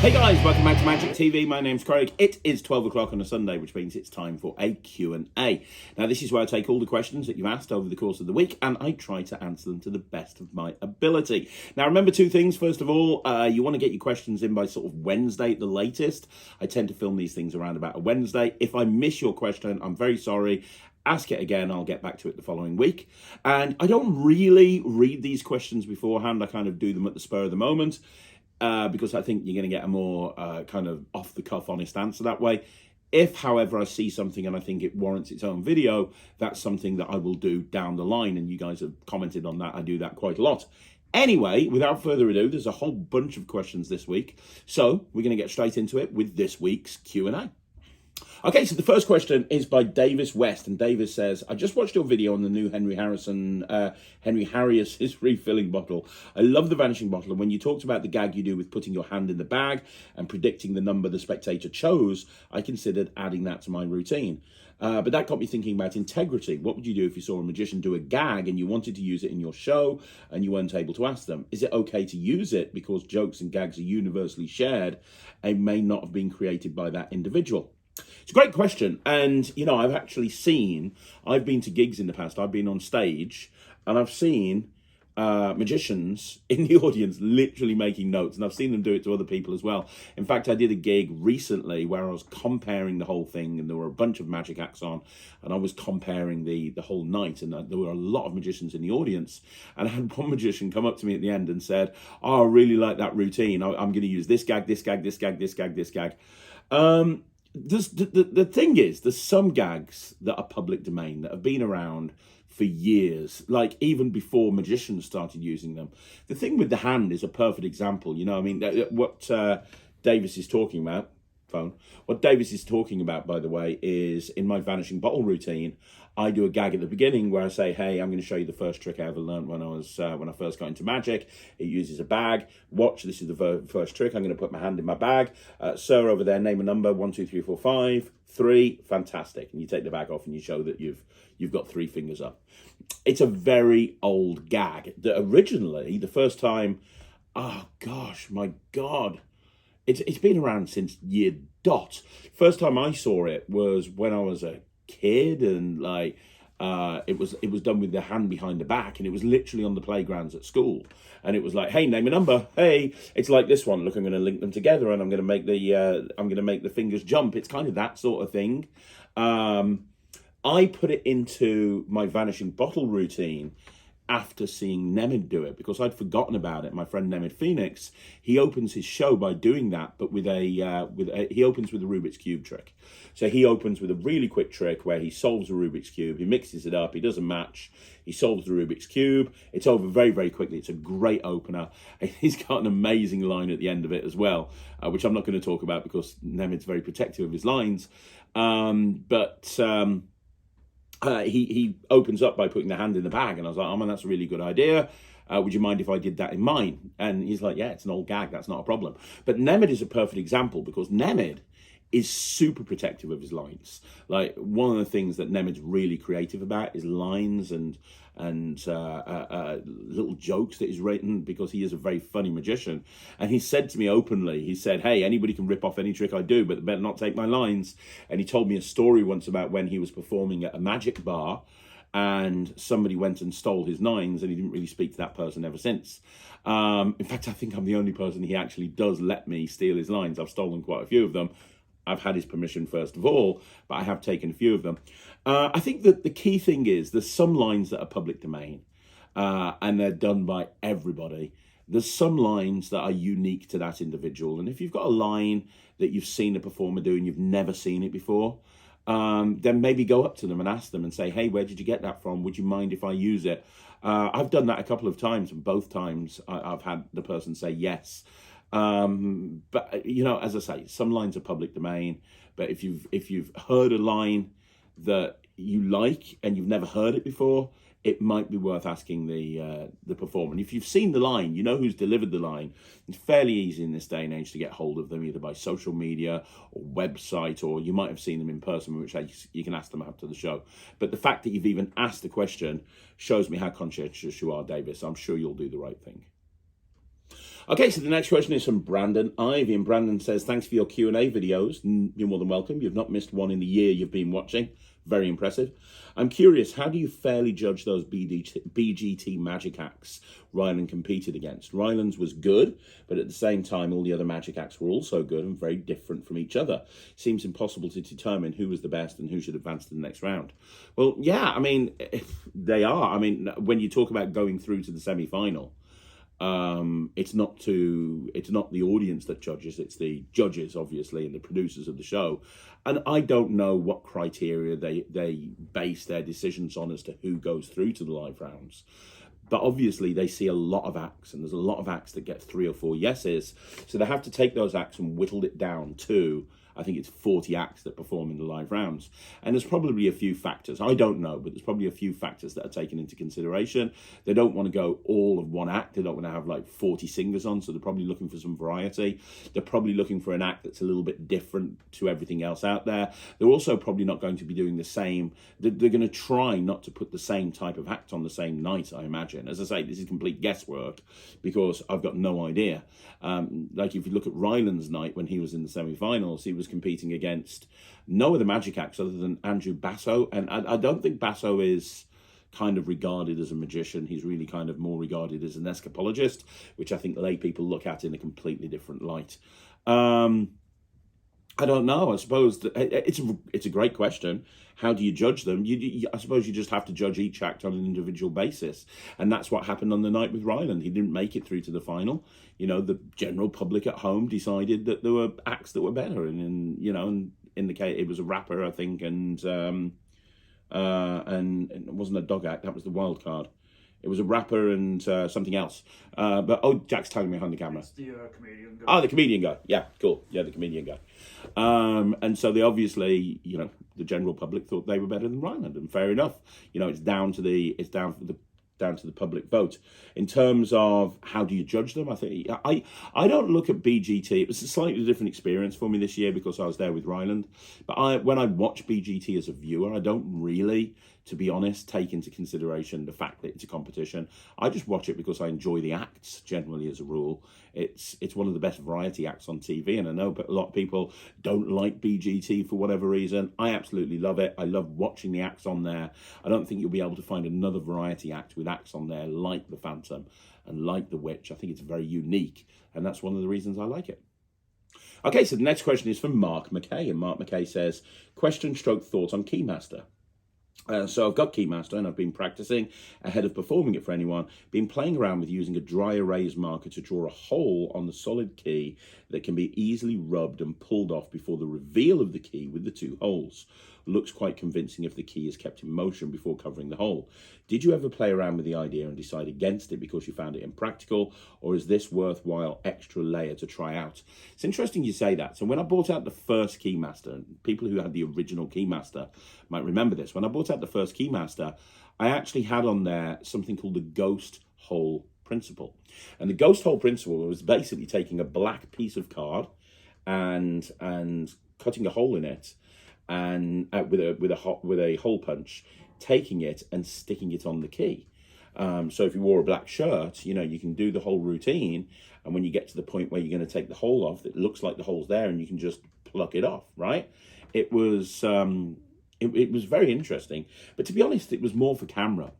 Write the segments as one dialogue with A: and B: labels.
A: Hey guys, welcome back to Magic TV. My name's Craig. It is 12 o'clock on a Sunday, which means it's time for a Q&A. Now, this is where I take all the questions that you've asked over the course of the week, and I try to answer them to the best of my ability. Now, remember two things. First of all, you want to get your questions in by sort of Wednesday at the latest. I tend to film these things around about a Wednesday. If I miss your question, I'm very sorry. Ask it again, I'll get back to it the following week. And I don't really read these questions beforehand. I kind of do them at the spur of the moment. Because I think you're going to get a more kind of off-the-cuff, honest answer that way. If, however, I see something and I think it warrants its own video, that's something that I will do down the line, and you guys have commented on that. I do that quite a lot. Anyway, without further ado, there's a whole bunch of questions this week, so we're going to get straight into it with this week's Q&A. Okay, so the first question is by Davis West, and Davis says, I just watched your video on the new Henry Harris's refilling bottle. I love the Vanishing bottle, and when you talked about the gag you do with putting your hand in the bag and predicting the number the spectator chose, I considered adding that to my routine. But that got me thinking about integrity. What would you do if you saw a magician do a gag and you wanted to use it in your show and you weren't able to ask them? Is it okay to use it because jokes and gags are universally shared and may not have been created by that individual? It's a great question, and you know, I've been to gigs in the past, I've been on stage, and I've seen magicians in the audience literally making notes, and I've seen them do it to other people as well. In fact, I did a gig recently where I was comparing the whole thing, and there were a bunch of magic acts on, and I was comparing the whole night, and there were a lot of magicians in the audience, and I had one magician come up to me at the end and said, oh, I really like that routine, I'm going to use this gag, this gag, this gag, this gag, this gag. The thing is, there's some gags that are public domain that have been around for years, like even before magicians started using them. The thing with the hand is a perfect example. You know, I mean, what Davis is talking about, what Davis is talking about, by the way, is in my Vanishing bottle routine, I do a gag at the beginning where I say, hey, I'm going to show you the first trick I ever learned when I first got into magic. It uses a bag. Watch, this is the first trick. I'm going to put my hand in my bag. Sir, over there, name a number, 1, 2, 3, 4, 5, 3. Fantastic. And you take the bag off and you show that you've got 3 fingers up. It's a very old gag that originally, the first time, oh gosh, my God, it's been around since year dot. First time I saw it was when I was a kid, and like it was done with the hand behind the back, and it was literally on the playgrounds at school, and it was like, hey, name a number. Hey, it's like this one. Look, I'm going to link them together, and I'm going to make the fingers jump. It's kind of that sort of thing. I put it into my Vanishing bottle routine after seeing Nemid do it, because I'd forgotten about it. My friend Nemid Phoenix, he opens his show by doing that, but he opens with a Rubik's Cube trick. So he opens with a really quick trick where he solves a Rubik's Cube, he mixes it up, he does a match, he solves the Rubik's Cube, it's over very, very quickly. It's a great opener, and he's got an amazing line at the end of it as well, which I'm not going to talk about because Nemid's very protective of his lines. He opens up by putting the hand in the bag, and I was like, oh man, that's a really good idea. Would you mind if I did that in mine? And he's like, yeah, it's an old gag, that's not a problem. But Nemid is a perfect example, because Nemid is super protective of his lines. Like, one of the things that Nemed's really creative about is lines and little jokes that he's written, because he is a very funny magician. And he said to me openly, he said, hey, anybody can rip off any trick I do, but they better not take my lines. And he told me a story once about when he was performing at a magic bar, and somebody went and stole his nines, and he didn't really speak to that person ever since. In fact, I think I'm the only person he actually does let me steal his lines. I've stolen quite a few of them. I've had his permission first of all, but I have taken a few of them. I think that the key thing is there's some lines that are public domain, and they're done by everybody. There's some lines that are unique to that individual. And if you've got a line that you've seen a performer do and you've never seen it before, then maybe go up to them and ask them and say, hey, where did you get that from? Would you mind if I use it? I've done that a couple of times, and both times I've had the person say yes. But you know, as I say, some lines are public domain, but if you've heard a line that you like and you've never heard it before, it might be worth asking the performer. And if you've seen the line, you know who's delivered the line. It's fairly easy in this day and age to get hold of them, either by social media or website, or you might have seen them in person, which you can ask them after the show. But the fact that you've even asked the question shows me how conscientious you are, Davis. I'm sure you'll do the right thing. Okay, so the next question is from Brandon Ivy, and Brandon says, thanks for your Q&A videos. You're more than welcome. You've not missed one in the year you've been watching. Very impressive. I'm curious, how do you fairly judge those BGT magic acts Ryland competed against? Ryland's was good, but at the same time, all the other magic acts were also good and very different from each other. Seems impossible to determine who was the best and who should advance to the next round. Well, yeah, I mean, they are. I mean, when you talk about going through to the semi-final, it's not the audience that judges, it's the judges, obviously, and the producers of the show. And I don't know what criteria they base their decisions on as to who goes through to the live rounds. But obviously they see a lot of acts, and there's a lot of acts that get 3 or 4 yeses. So they have to take those acts and whittle it down to, I think it's 40 acts that perform in the live rounds. And there's probably a few factors. I don't know, but there's probably a few factors that are taken into consideration. They don't want to go all of one act. They don't want to have like 40 singers on, so they're probably looking for some variety. They're probably looking for an act that's a little bit different to everything else out there. They're also probably not going to be doing the same. They're going to try not to put the same type of act on the same night, I imagine. As I say, this is complete guesswork because I've got no idea. Like if you look at Ryland's night when he was in the semi-finals, he was competing against no other magic acts other than Andrew Basso, and I don't think Basso is kind of regarded as a magician. He's really kind of more regarded as an escapologist, which I think lay people look at in a completely different light. I don't know. I suppose that it's a great question. How do you judge them? I suppose you just have to judge each act on an individual basis, and that's what happened on the night with Ryland. He didn't make it through to the final. You know, the general public at home decided that there were acts that were better, and you know, and in the case it was a rapper, I think, and it wasn't a dog act. That was the wild card. It was a rapper and something else. But Jack's tagging me behind the camera.
B: It's the comedian guy.
A: Oh, the comedian guy. Yeah, cool. Yeah, the comedian guy. And so they obviously, you know, the general public thought they were better than Ryland, and fair enough. You know, it's down to the public vote. In terms of how do you judge them, I think I don't look at BGT. It was a slightly different experience for me this year because I was there with Ryland. But when I watch BGT as a viewer, I don't really, to be honest, take into consideration the fact that it's a competition. I just watch it because I enjoy the acts generally as a rule. It's one of the best variety acts on TV, and I know but a lot of people don't like BGT for whatever reason. I absolutely love it. I love watching the acts on there. I don't think you'll be able to find another variety act with acts on there like the Phantom and like the Witch. I think it's very unique, and that's one of the reasons I like it. Okay, so the next question is from Mark McKay, and Mark McKay says, question stroke thoughts on Keymaster. So I've got Keymaster and I've been practicing ahead of performing it for anyone. Been playing around with using a dry erase marker to draw a hole on the solid key that can be easily rubbed and pulled off before the reveal of the key with the 2 holes. Looks quite convincing if the key is kept in motion before covering the hole. Did you ever play around with the idea and decide against it because you found it impractical, or is this worthwhile extra layer to try out? It's interesting you say that. So when I bought out the first Keymaster, people who had the original Keymaster might remember this. When I bought out the first Keymaster, I actually had on there something called the ghost hole principle. And the ghost hole principle was basically taking a black piece of card and cutting a hole in it, and with a hole punch, taking it and sticking it on the key. So if you wore a black shirt, you know, you can do the whole routine, and when you get to the point where you're going to take the hole off, it looks like the hole's there and you can just pluck it off, right? It was it was very interesting, but to be honest, it was more for camera.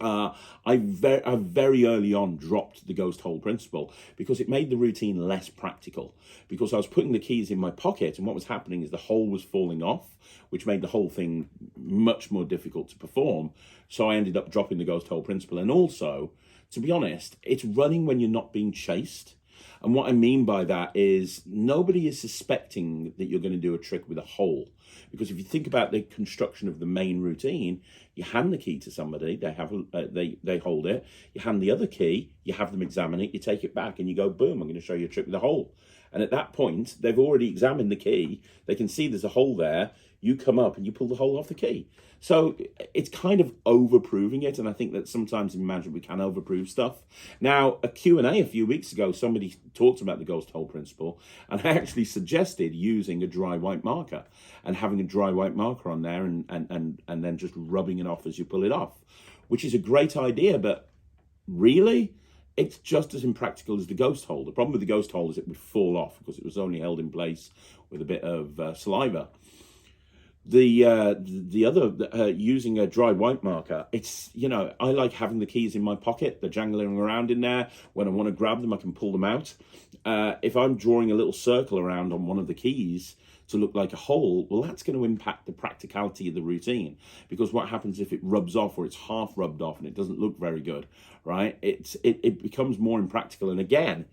A: I very early on dropped the ghost hole principle because it made the routine less practical, because I was putting the keys in my pocket, and what was happening is the hole was falling off, which made the whole thing much more difficult to perform. So I ended up dropping the ghost hole principle. And also, to be honest, it's running when you're not being chased. And what I mean by that is nobody is suspecting that you're going to do a trick with a hole. Because if you think about the construction of the main routine, you hand the key to somebody, they hold it, you hand the other key, you have them examine it, you take it back and you go, boom, I'm going to show you a trick with a hole. And at that point, they've already examined the key, they can see there's a hole there, you come up and you pull the hole off the key. So it's kind of over-proving it, and I think that sometimes in Magic we can overprove stuff. Now, a Q&A a few weeks ago, somebody talked about the ghost hole principle, and I actually suggested using a dry white marker and having a dry white marker on there and then just rubbing it off as you pull it off, which is a great idea, but really, it's just as impractical as the ghost hole. The problem with the ghost hole is it would fall off because it was only held in place with a bit of saliva. The other, using a dry white marker, it's, I like having the keys in my pocket. They're jangling around in there. When I want to grab them, I can pull them out. If I'm drawing a little circle around on one of the keys to look like a hole, well, that's going to impact the practicality of the routine, because what happens if it rubs off or it's half rubbed off and it doesn't look very good, right? It becomes more impractical. And again,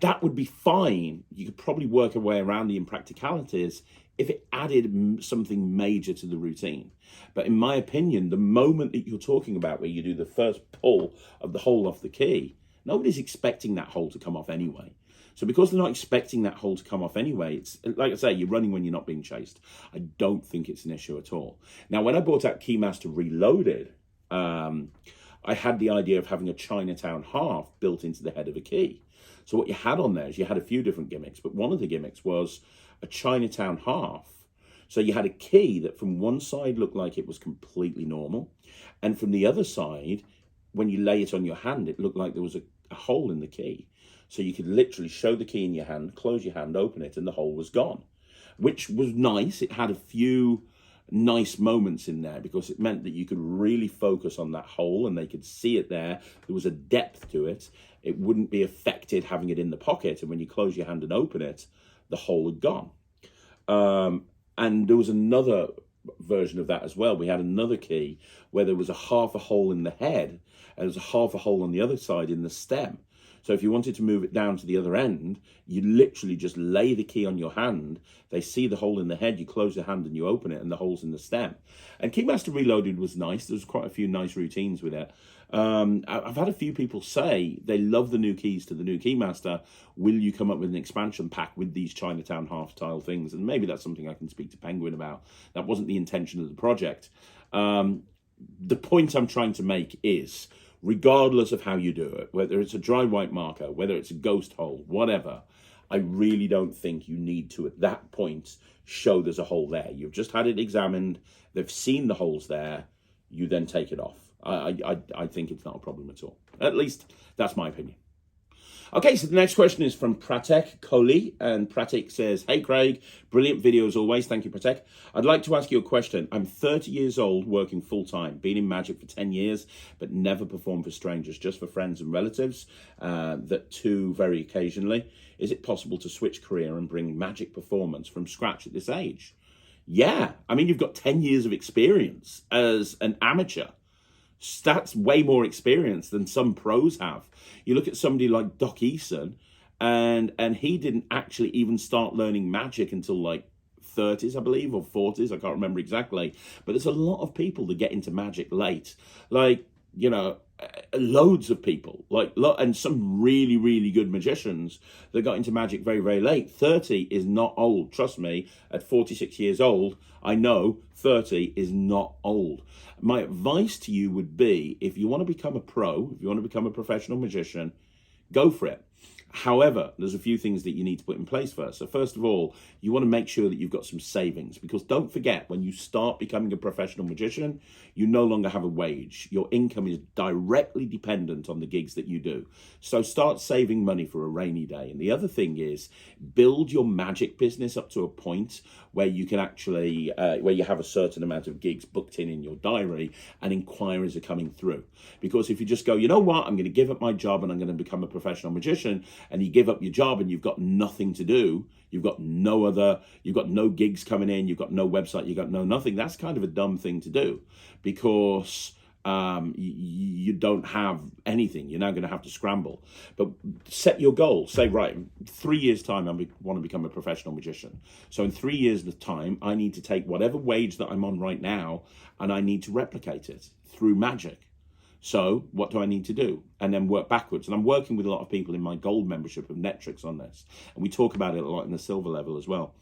A: that would be fine. You could probably work a way around the impracticalities if it added something major to the routine. But in my opinion, the moment that you're talking about where you do the first pull of the hole off the key, nobody's expecting that hole to come off anyway. So because they're not expecting that hole to come off anyway, it's like I say, you're running when you're not being chased. I don't think it's an issue at all. Now, when I bought out Keymaster Reloaded, I had the idea of having a Chinatown half built into the head of a key. So what you had on there is you had a few different gimmicks, but one of the gimmicks was a Chinatown half. So you had a key that from one side looked like it was completely normal, and from the other side, when you lay it on your hand, it looked like there was a hole in the key. So you could literally show the key in your hand, close your hand, open it, and the hole was gone, which was nice. It had a few nice moments in there because it meant that you could really focus on that hole and they could see it there. There was a depth to it. It wouldn't be affected having it in the pocket, and when you close your hand and open it, the hole had gone. And there was another version of that as well. We had another key where there was a half a hole in the head and there was a half a hole on the other side in the stem. So if you wanted to move it down to the other end, you literally just lay the key on your hand. They see the hole in the head, you close your hand and you open it, and the hole's in the stem. And Keymaster Reloaded was nice. There's quite a few nice routines with it. I've had a few people say they love the new keys to the new Keymaster. Will you come up with an expansion pack with these Chinatown half-style things? And maybe that's something I can speak to Penguin about. That wasn't the intention of the project. The point I'm trying to make is, regardless of how you do it, whether it's a dry white marker, whether it's a ghost hole, whatever, I really don't think you need to, at that point, show there's a hole there. You've just had it examined. They've seen the holes there. You then take it off. I think it's not a problem at all. At least that's my opinion. Okay, so the next question is from Pratek Kohli, and Pratek says, "Hey Craig, brilliant video as always. Thank you, Pratek. I'd like to ask you a question. I'm 30 years old, working full-time, been in Magic for 10 years, but never performed for strangers, just for friends and relatives, that too very occasionally. Is it possible to switch career and bring Magic performance from scratch at this age?" Yeah, I mean, you've got 10 years of experience as an amateur. That's way more experience than some pros have. You look at somebody like Doc Eason, and he didn't actually even start learning Magic until like 30s, I believe, or 40s. I can't remember exactly. But there's a lot of people that get into Magic late. Like, loads of people, and some really, really good magicians that got into Magic very, very late. 30 is not old. Trust me, at 46 years old, I know 30 is not old. My advice to you would be, if you want to become a pro, if you want to become a professional magician, go for it. However, there's a few things that you need to put in place first. So first of all, you want to make sure that you've got some savings, because don't forget, when you start becoming a professional magician, you no longer have a wage. Your income is directly dependent on the gigs that you do. So start saving money for a rainy day. And the other thing is, build your Magic business up to a point where you can actually, where you have a certain amount of gigs booked in your diary and inquiries are coming through. Because if you just go, you know what, I'm going to give up my job and I'm going to become a professional magician, and you give up your job and you've got nothing to do, you've got no gigs coming in, you've got no website, you've got no nothing, that's kind of a dumb thing to do, because you don't have anything. You're now going to have to scramble. But set your goal. Say, right, in 3 years' time, I want to become a professional magician. So in 3 years' time, I need to take whatever wage that I'm on right now, and I need to replicate it through Magic. So what do I need to do? And then work backwards. And I'm working with a lot of people in my gold membership of Netrix on this. And we talk about it a lot in the silver level as well.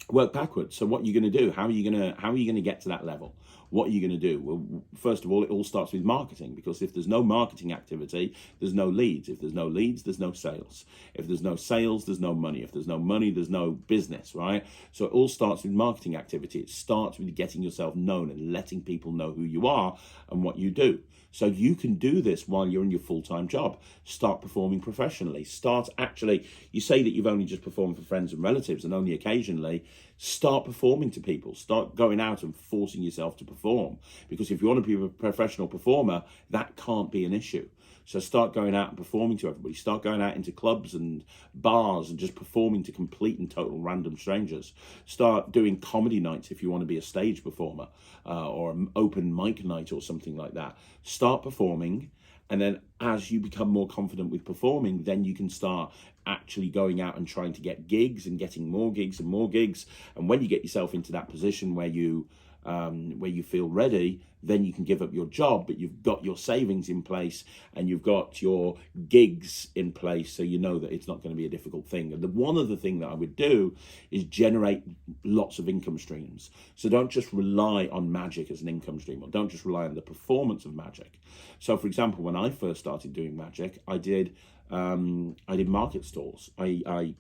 A: Work backwards. So what are you going to do? How are you going to get to that level? What are you going to do? Well, first of all, it all starts with marketing, because if there's no marketing activity, there's no leads. If there's no leads, there's no sales. If there's no sales, there's no money. If there's no money, there's no business, right? So it all starts with marketing activity. It starts with getting yourself known and letting people know who you are and what you do. So you can do this while you're in your full-time job. Start performing professionally. You say that you've only just performed for friends and relatives and only occasionally. Start performing to people. Start going out and forcing yourself to perform. Because if you want to be a professional performer, that can't be an issue. So start going out and performing to everybody. Start going out into clubs and bars and just performing to complete and total random strangers. Start doing comedy nights if you want to be a stage performer, or an open mic night or something like that. Start performing, and then as you become more confident with performing, then you can start actually going out and trying to get gigs and getting more gigs and more gigs. And when you get yourself into that position where you feel ready, then you can give up your job, but you've got your savings in place and you've got your gigs in place, so you know that it's not going to be a difficult thing. And the one other thing that I would do is generate lots of income streams. So don't just rely on magic as an income stream, or don't just rely on the performance of magic. So for example, when I first started doing magic, I did market stalls. I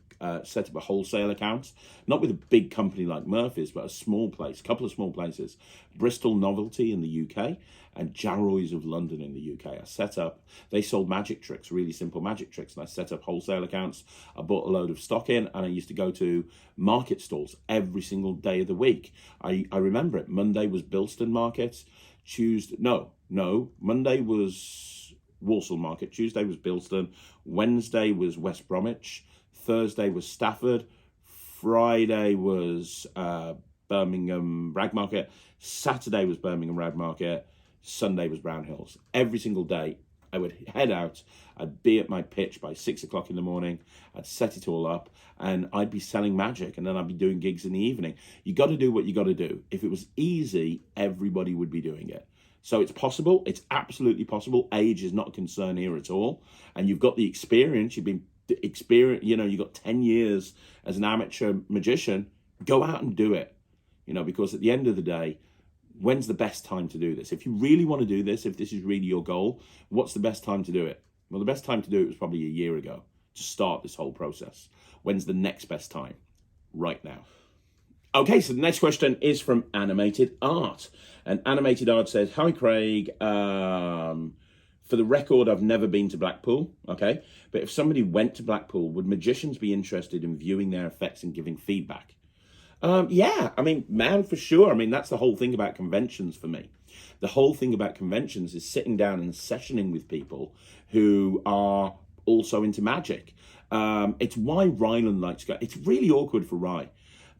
A: set up a wholesale account, not with a big company like Murphy's, but a couple of small places, Bristol Novelty in the UK and Jarroy's of London in the UK. They sold magic tricks, really simple magic tricks, and I set up wholesale accounts. I bought a load of stock in, and I used to go to market stalls every single day of the week. I remember it. Monday was Bilston Market. Monday was Walsall Market. Tuesday was Bilston. Wednesday was West Bromwich. Thursday was Stafford. Friday was Birmingham Rag Market. Saturday was Birmingham Rag Market. Sunday was Brown Hills. Every single day I would head out. I'd be at my pitch by 6 o'clock in the morning. I'd set it all up and I'd be selling magic, and then I'd be doing gigs in the evening. You got to do what you got to do. If it was easy, everybody would be doing it. So it's possible. It's absolutely possible. Age is not a concern here at all. And you've got the experience. You've got 10 years as an amateur magician. Go out and do it. Because at the end of the day, when's the best time to do this? If you really want to do this, if this is really your goal, what's the best time to do it? Well, the best time to do it was probably a year ago to start this whole process. When's the next best time? Right now. Okay, so the next question is from Animated Art. And Animated Art says, "Hi, Craig. For the record, I've never been to Blackpool, okay? But if somebody went to Blackpool, would magicians be interested in viewing their effects and giving feedback?" Yeah, man, for sure. That's the whole thing about conventions for me. The whole thing about conventions is sitting down and sessioning with people who are also into magic. It's why Ryland likes to go. It's really awkward for Ry,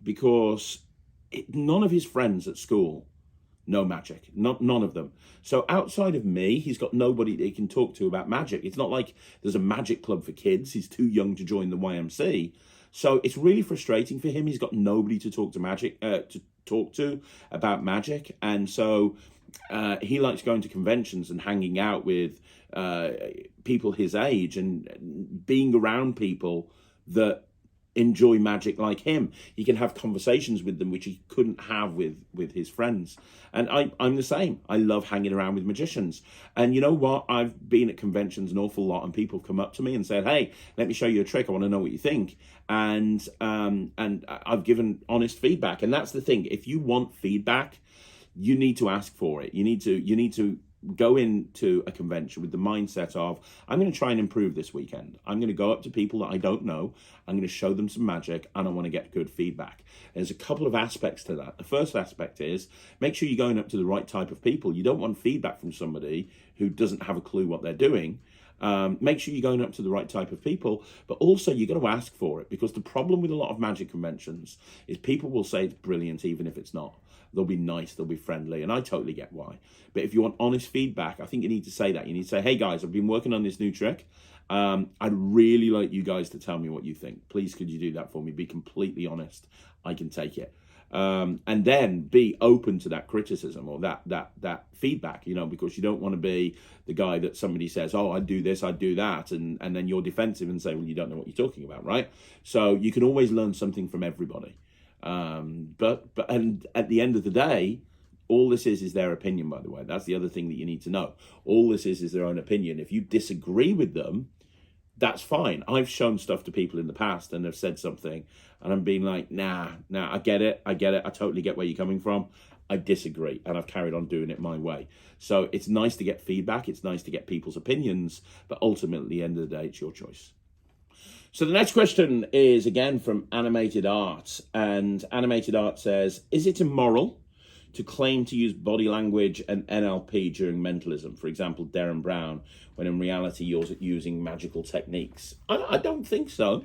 A: because none of his friends at school know magic. None of them. So outside of me, he's got nobody that he can talk to about magic. It's not like there's a magic club for kids. He's too young to join the YMC. So it's really frustrating for him. He's got nobody to talk to about magic. And so he likes going to conventions and hanging out with people his age and being around people that enjoy magic like him. He can have conversations with them which he couldn't have with his friends. And I'm the same. I love hanging around with magicians. And you know what? I've been at conventions an awful lot, and people have come up to me and said, "Hey, let me show you a trick. I want to know what you think." And I've given honest feedback. And that's the thing. If you want feedback, you need to ask for it. You need to go into a convention with the mindset of, I'm going to try and improve this weekend. I'm going to go up to people that I don't know. I'm going to show them some magic, and I want to get good feedback. There's a couple of aspects to that. The first aspect is make sure you're going up to the right type of people. You don't want feedback from somebody who doesn't have a clue what they're doing. Make sure you're going up to the right type of people, but also you got to ask for it, because the problem with a lot of magic conventions is people will say it's brilliant even if it's not. They'll be nice, they'll be friendly, and I totally get why. But if you want honest feedback, I think you need to say that. You need to say, "Hey guys, I've been working on this new trick. I'd really like you guys to tell me what you think. Please, could you do that for me? Be completely honest. I can take it." And then be open to that criticism or that feedback, because you don't want to be the guy that somebody says, "Oh, I do this, I do that," and then you're defensive and say, "Well, you don't know what you're talking about," right? So you can always learn something from everybody. But at the end of the day, all this is their opinion, by the way. That's the other thing that you need to know. All this is their own opinion. If you disagree with them, that's fine. I've shown stuff to people in the past and have said something and I'm being like, nah, I get it. I totally get where you're coming from. I disagree, and I've carried on doing it my way. So it's nice to get feedback. It's nice to get people's opinions, but ultimately, at the end of the day, it's your choice. So the next question is again from Animated Art, and Animated Art says, is it immoral to claim to use body language and NLP during mentalism? For example, Darren Brown, when in reality you're using magical techniques. I don't think so.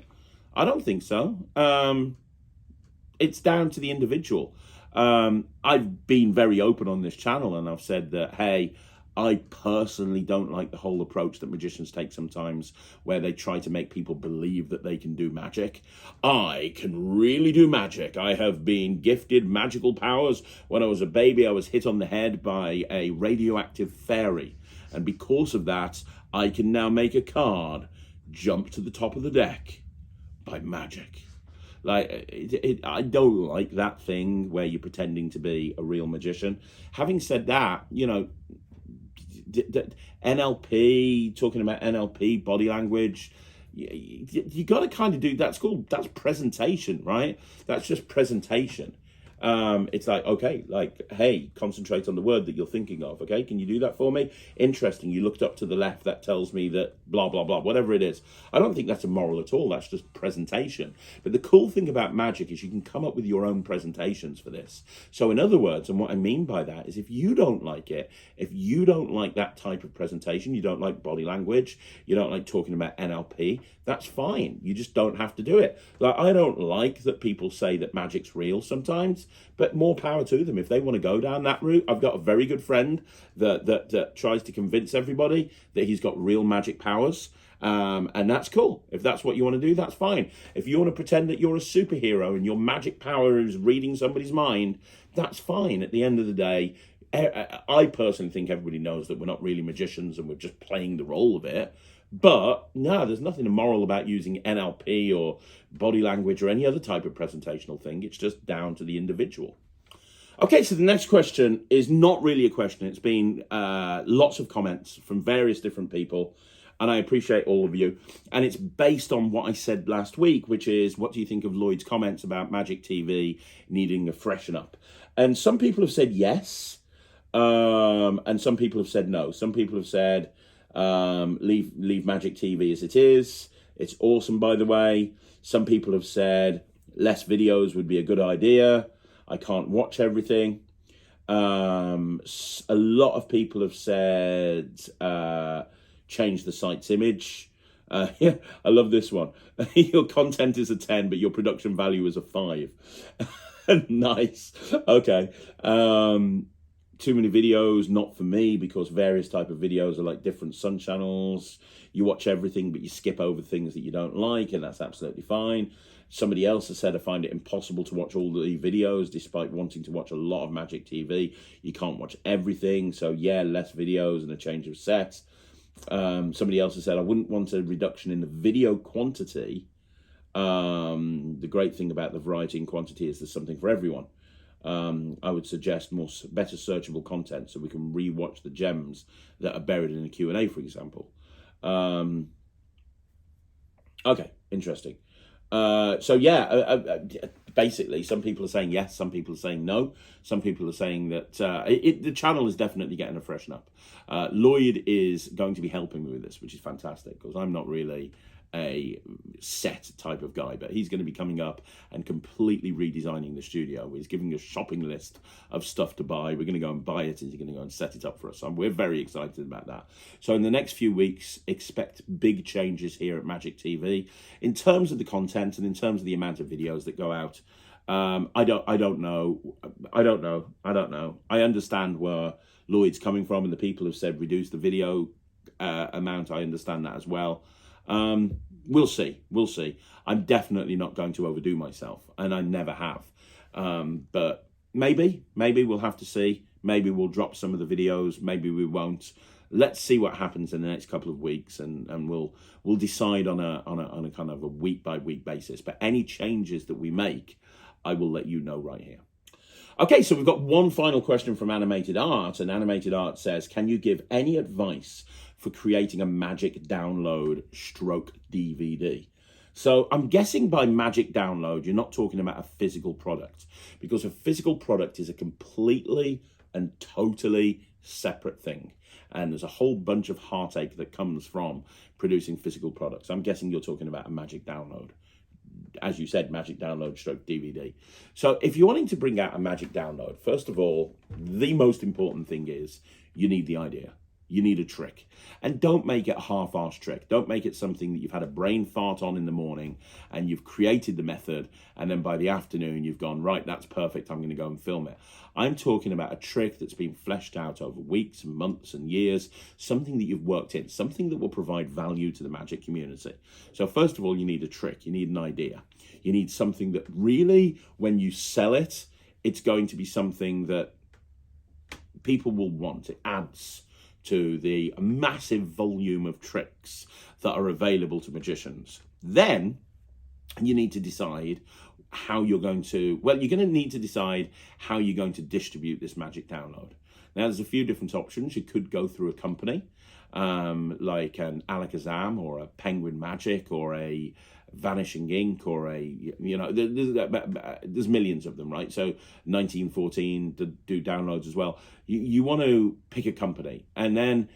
A: I don't think so. It's down to the individual. I've been very open on this channel and I've said that, hey, I personally don't like the whole approach that magicians take sometimes where they try to make people believe that they can do magic. I can really do magic. I have been gifted magical powers. When I was a baby, I was hit on the head by a radioactive fairy. And because of that, I can now make a card jump to the top of the deck by magic. Like, I don't like that thing where you're pretending to be a real magician. Having said that, you know, NLP, talking about NLP, body language, you got to kind of do, that's presentation, right? That's just presentation. It's like, okay, like, hey, concentrate on the word that you're thinking of. Okay, can you do that for me? Interesting. You looked up to the left. That tells me that blah, blah, blah, whatever it is. I don't think that's immoral at all. That's just presentation. But the cool thing about magic is you can come up with your own presentations for this. So in other words, and what I mean by that is if you don't like it, if you don't like that type of presentation, you don't like body language, you don't like talking about NLP, that's fine. You just don't have to do it. Like, I don't like that people say that magic's real sometimes, but more power to them. If they want to go down that route, I've got a very good friend that tries to convince everybody that he's got real magic powers. And that's cool. If that's what you want to do, that's fine. If you want to pretend that you're a superhero and your magic power is reading somebody's mind, that's fine. At the end of the day, I personally think everybody knows that we're not really magicians and we're just playing the role of it. But no, there's nothing immoral about using NLP or body language or any other type of presentational thing. It's just down to the individual. Okay, so the next question is not really a question. It's been lots of comments from various different people, and I appreciate all of you. And it's based on what I said last week, which is, what do you think of Lloyd's comments about Magic TV needing a freshen up? And some people have said yes, and some people have said no. Some people have said, leave Magic TV as it is. It's awesome, by the way. Some people have said less videos would be a good idea. I can't watch everything. A lot of people have said change the site's image. Yeah, I love this one. Your content is a 10, but your production value is a 5. Nice. Okay. Too many videos, not for me, because various type of videos are like different sun channels. You watch everything, but you skip over things that you don't like, and that's absolutely fine. Somebody else has said, I find it impossible to watch all the videos despite wanting to watch a lot of Magic TV. You can't watch everything, so yeah, less videos and a change of set. Somebody else has said, I wouldn't want a reduction in the video quantity. The great thing about the variety and quantity is there's something for everyone. I would suggest better searchable content so we can re-watch the gems that are buried in a Q&A, for example. Okay, interesting. So yeah, basically, some people are saying yes, some people are saying no. Some people are saying that the channel is definitely getting a freshen up. Lloyd is going to be helping me with this, which is fantastic, because I'm not really a set type of guy, but he's going to be coming up and completely redesigning the studio. He's giving us a shopping list of stuff to buy. We're going to go and buy it, and he's going to go and set it up for us. So we're very excited about that. So in the next few weeks, expect big changes here at Magic TV in terms of the content and in terms of the amount of videos that go out. I don't know. I understand where Lloyd's coming from, and the people have said reduce the video amount. I understand that as well. We'll see. I'm definitely not going to overdo myself, and I never have. But maybe we'll have to see. Maybe we'll drop some of the videos. Maybe we won't. Let's see what happens in the next couple of weeks, and we'll decide on a kind of a week by week basis. But any changes that we make, I will let you know right here. Okay, so we've got one final question from Animated Art, and Animated Art says, can you give any advice for creating a magic download stroke DVD? So I'm guessing by magic download, you're not talking about a physical product, because a physical product is a completely and totally separate thing. And there's a whole bunch of heartache that comes from producing physical products. I'm guessing you're talking about a magic download. As you said, magic download stroke DVD. So if you're wanting to bring out a magic download, first of all, the most important thing is you need the idea. You need a trick. And don't make it a half-arsed trick. Don't make it something that you've had a brain fart on in the morning and you've created the method, and then by the afternoon you've gone, right, that's perfect, I'm going to go and film it. I'm talking about a trick that's been fleshed out over weeks, months and years, something that you've worked in, something that will provide value to the magic community. So first of all, you need a trick. You need an idea. You need something that really, when you sell it, it's going to be something that people will want. It adds to the massive volume of tricks that are available to magicians. Then you need to decide how you're going to, well, you're going to need to decide how you're going to distribute this magic download. Now, there's a few different options. You could go through a company like an Alakazam or a Penguin Magic or a Vanishing Ink or a, you know, there's millions of them, right? So 1914 do downloads as well. You want to pick a company, and then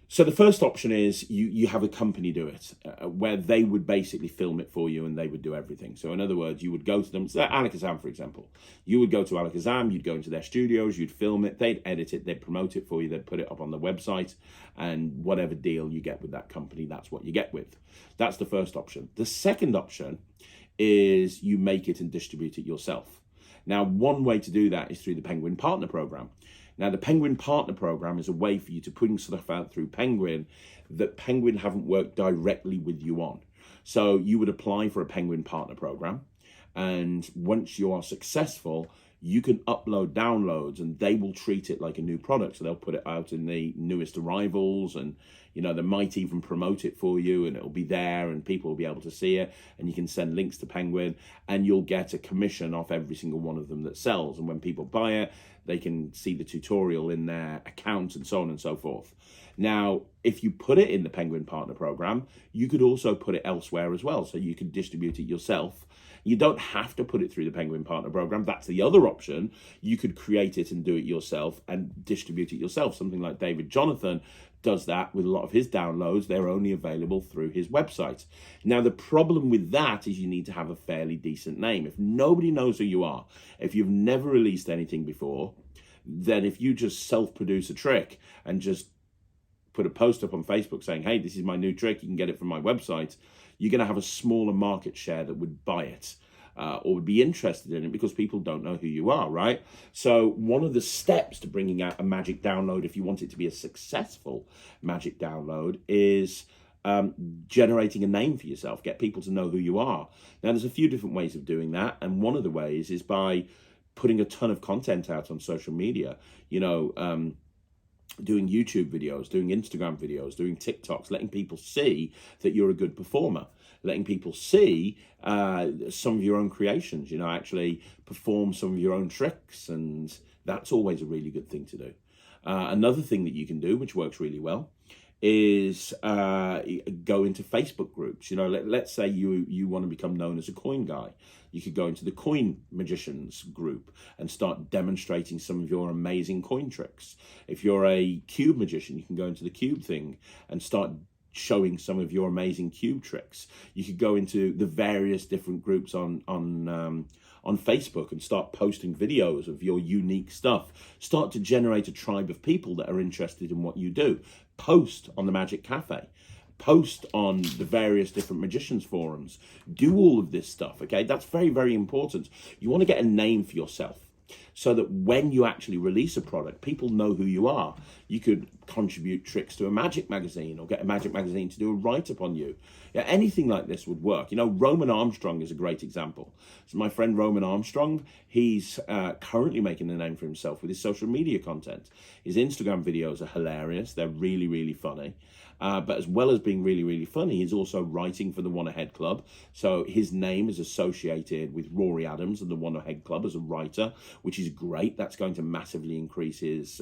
A: so the first option is you have a company do it, where they would basically film it for you and they would do everything. So in other words, you would go to them, so Alakazam, for example, you would go to Alakazam, you'd go into their studios, you'd film it, they'd edit it, they'd promote it for you, they'd put it up on the website, and whatever deal you get with that company, that's what you get with. That's the first option. The second option is you make it and distribute it yourself. Now, one way to do that is through the Penguin Partner Program. Now, the Penguin Partner Program is a way for you to put stuff out through Penguin that Penguin haven't worked directly with you on. So you would apply for a Penguin Partner Program, and once you are successful, you can upload downloads and they will treat it like a new product. So they'll put it out in the newest arrivals, and you know, they might even promote it for you, and it'll be there and people will be able to see it, and you can send links to Penguin and you'll get a commission off every single one of them that sells. And when people buy it, they can see the tutorial in their account and so on and so forth. Now, if you put it in the Penguin Partner Program, you could also put it elsewhere as well. So you could distribute it yourself. You don't have to put it through the Penguin Partner Program. That's the other option. You could create it and do it yourself and distribute it yourself. Something like David Jonathan does that with a lot of his downloads. They're only available through his website. Now, the problem with that is you need to have a fairly decent name. If nobody knows who you are, if you've never released anything before, then if you just self-produce a trick and just put a post up on Facebook saying, hey, this is my new trick, you can get it from my website, you're going to have a smaller market share that would buy it or would be interested in it, because people don't know who you are, right? So one of the steps to bringing out a magic download, if you want it to be a successful magic download, is generating a name for yourself. Get people to know who you are. Now, there's a few different ways of doing that, and one of the ways is by putting a ton of content out on social media. You know, doing YouTube videos, doing Instagram videos, doing TikToks, letting people see that you're a good performer, letting people see some of your own creations, you know, actually perform some of your own tricks, and that's always a really good thing to do. Another thing that you can do, which works really well, is go into Facebook groups. You know, let's say you want to become known as a coin guy. You could go into the coin magicians group and start demonstrating some of your amazing coin tricks. If you're a cube magician, you can go into the cube thing and start showing some of your amazing cube tricks. You could go into the various different groups on Facebook and start posting videos of your unique stuff. Start to generate a tribe of people that are interested in what you do. Post on the Magic Cafe. Post on the various different magicians forums. Do all of this stuff, okay? That's very, very important. You want to get a name for yourself so that when you actually release a product, people know who you are. You could contribute tricks to a magic magazine or get a magic magazine to do a write-up on you. Yeah, anything like this would work. You know, Roman Armstrong is a great example. So my friend Roman Armstrong, he's currently making a name for himself with his social media content. His Instagram videos are hilarious. They're really, really funny. But as well as being really, really funny, he's also writing for the One Ahead Club. So his name is associated with Rory Adams and the One Ahead Club as a writer, which is is great. That's going to massively increase his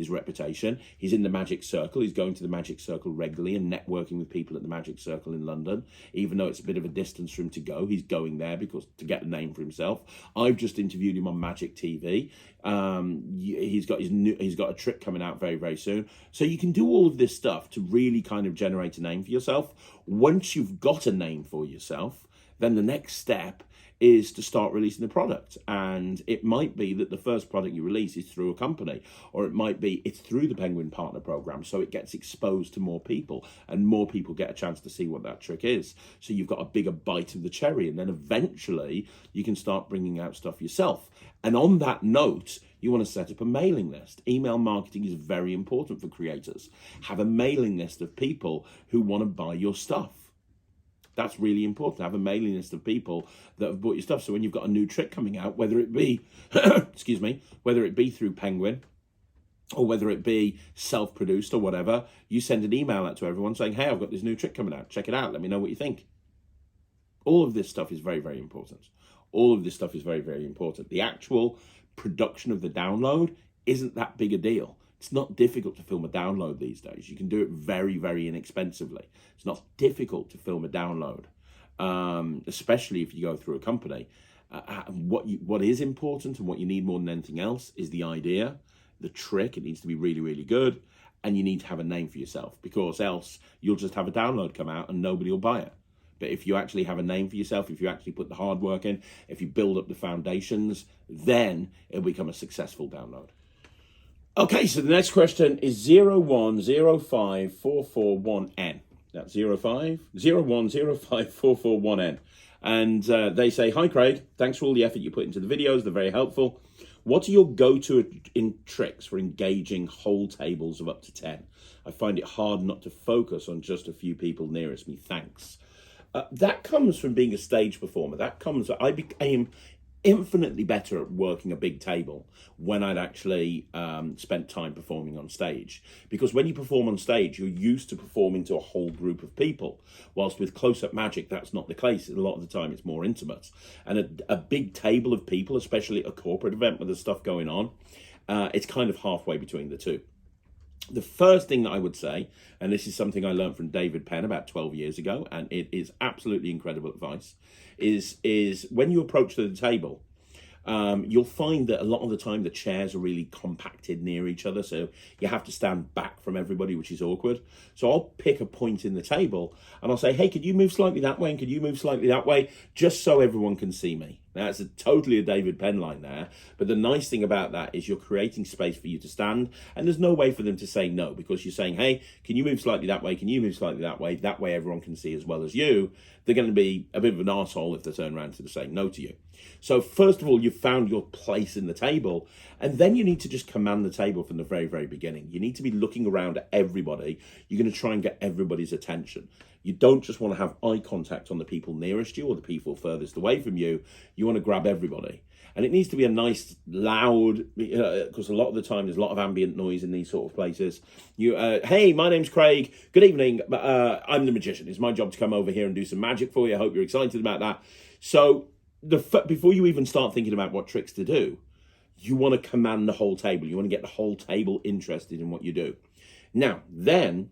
A: reputation. He's in the Magic Circle. He's going to the Magic Circle regularly and networking with people at the Magic Circle in London. Even though it's a bit of a distance for him to go, he's going there because to get a name for himself. I've just interviewed him on Magic TV. He's got a trick coming out very, very soon. So you can do all of this stuff to really kind of generate a name for yourself. Once you've got a name for yourself, then the next step is to start releasing the product. And it might be that the first product you release is through a company, or it might be it's through the Penguin Partner Program, so it gets exposed to more people and more people get a chance to see what that trick is. So you've got a bigger bite of the cherry, and then eventually you can start bringing out stuff yourself. And on that note, you want to set up a mailing list. Email marketing is very important for creators. Have a mailing list of people who want to buy your stuff. That's really important. Have a mailing list of people that have bought your stuff. So when you've got a new trick coming out, whether it be, excuse me, whether it be through Penguin or whether it be self-produced or whatever, you send an email out to everyone saying, hey, I've got this new trick coming out. Check it out. Let me know what you think. All of this stuff is very, very important. All of this stuff is very, very important. The actual production of the download isn't that big a deal. It's not difficult to film a download these days. You can do it very, very inexpensively. It's not difficult to film a download, especially if you go through a company. What is important and what you need more than anything else is the idea, the trick. It needs to be really, really good. And you need to have a name for yourself, because else you'll just have a download come out and nobody will buy it. But if you actually have a name for yourself, if you actually put the hard work in, if you build up the foundations, then it'll become a successful download. Okay, so the next question is 0105441N. That's 010105441N. And they say, hi, Craig. Thanks for all the effort you put into the videos. They're very helpful. What are your go-to tricks for engaging whole tables of up to 10? I find it hard not to focus on just a few people nearest me. Thanks. That comes from being a stage performer. That comes, I became infinitely better at working a big table when I'd actually spent time performing on stage. Because when you perform on stage, you're used to performing to a whole group of people. Whilst with close-up magic, that's not the case. A lot of the time, it's more intimate. And a big table of people, especially at a corporate event where there's stuff going on, it's kind of halfway between the two. The first thing that I would say, and this is something I learned from David Penn about 12 years ago, and it is absolutely incredible advice, is when you approach the table, you'll find that a lot of the time the chairs are really compacted near each other, so you have to stand back from everybody, which is awkward. So I'll pick a point in the table and I'll say, hey, could you move slightly that way and could you move slightly that way, just so everyone can see me. Now, it's totally a David Penn line there, but the nice thing about that is you're creating space for you to stand, and there's no way for them to say no, because you're saying, hey, can you move slightly that way? Can you move slightly that way? That way everyone can see as well as you. They're going to be a bit of an arsehole if they turn around to say no to you. So first of all, you've found your place in the table, and then you need to just command the table from the very, very beginning. You need to be looking around at everybody. You're going to try and get everybody's attention. You don't just want to have eye contact on the people nearest you or the people furthest away from you. You want to grab everybody. And it needs to be a nice, loud, because a lot of the time there's a lot of ambient noise in these sort of places. Hey, my name's Craig. Good evening. I'm the magician. It's my job to come over here and do some magic for you. I hope you're excited about that. So before you even start thinking about what tricks to do, you want to command the whole table. You want to get the whole table interested in what you do. Now, then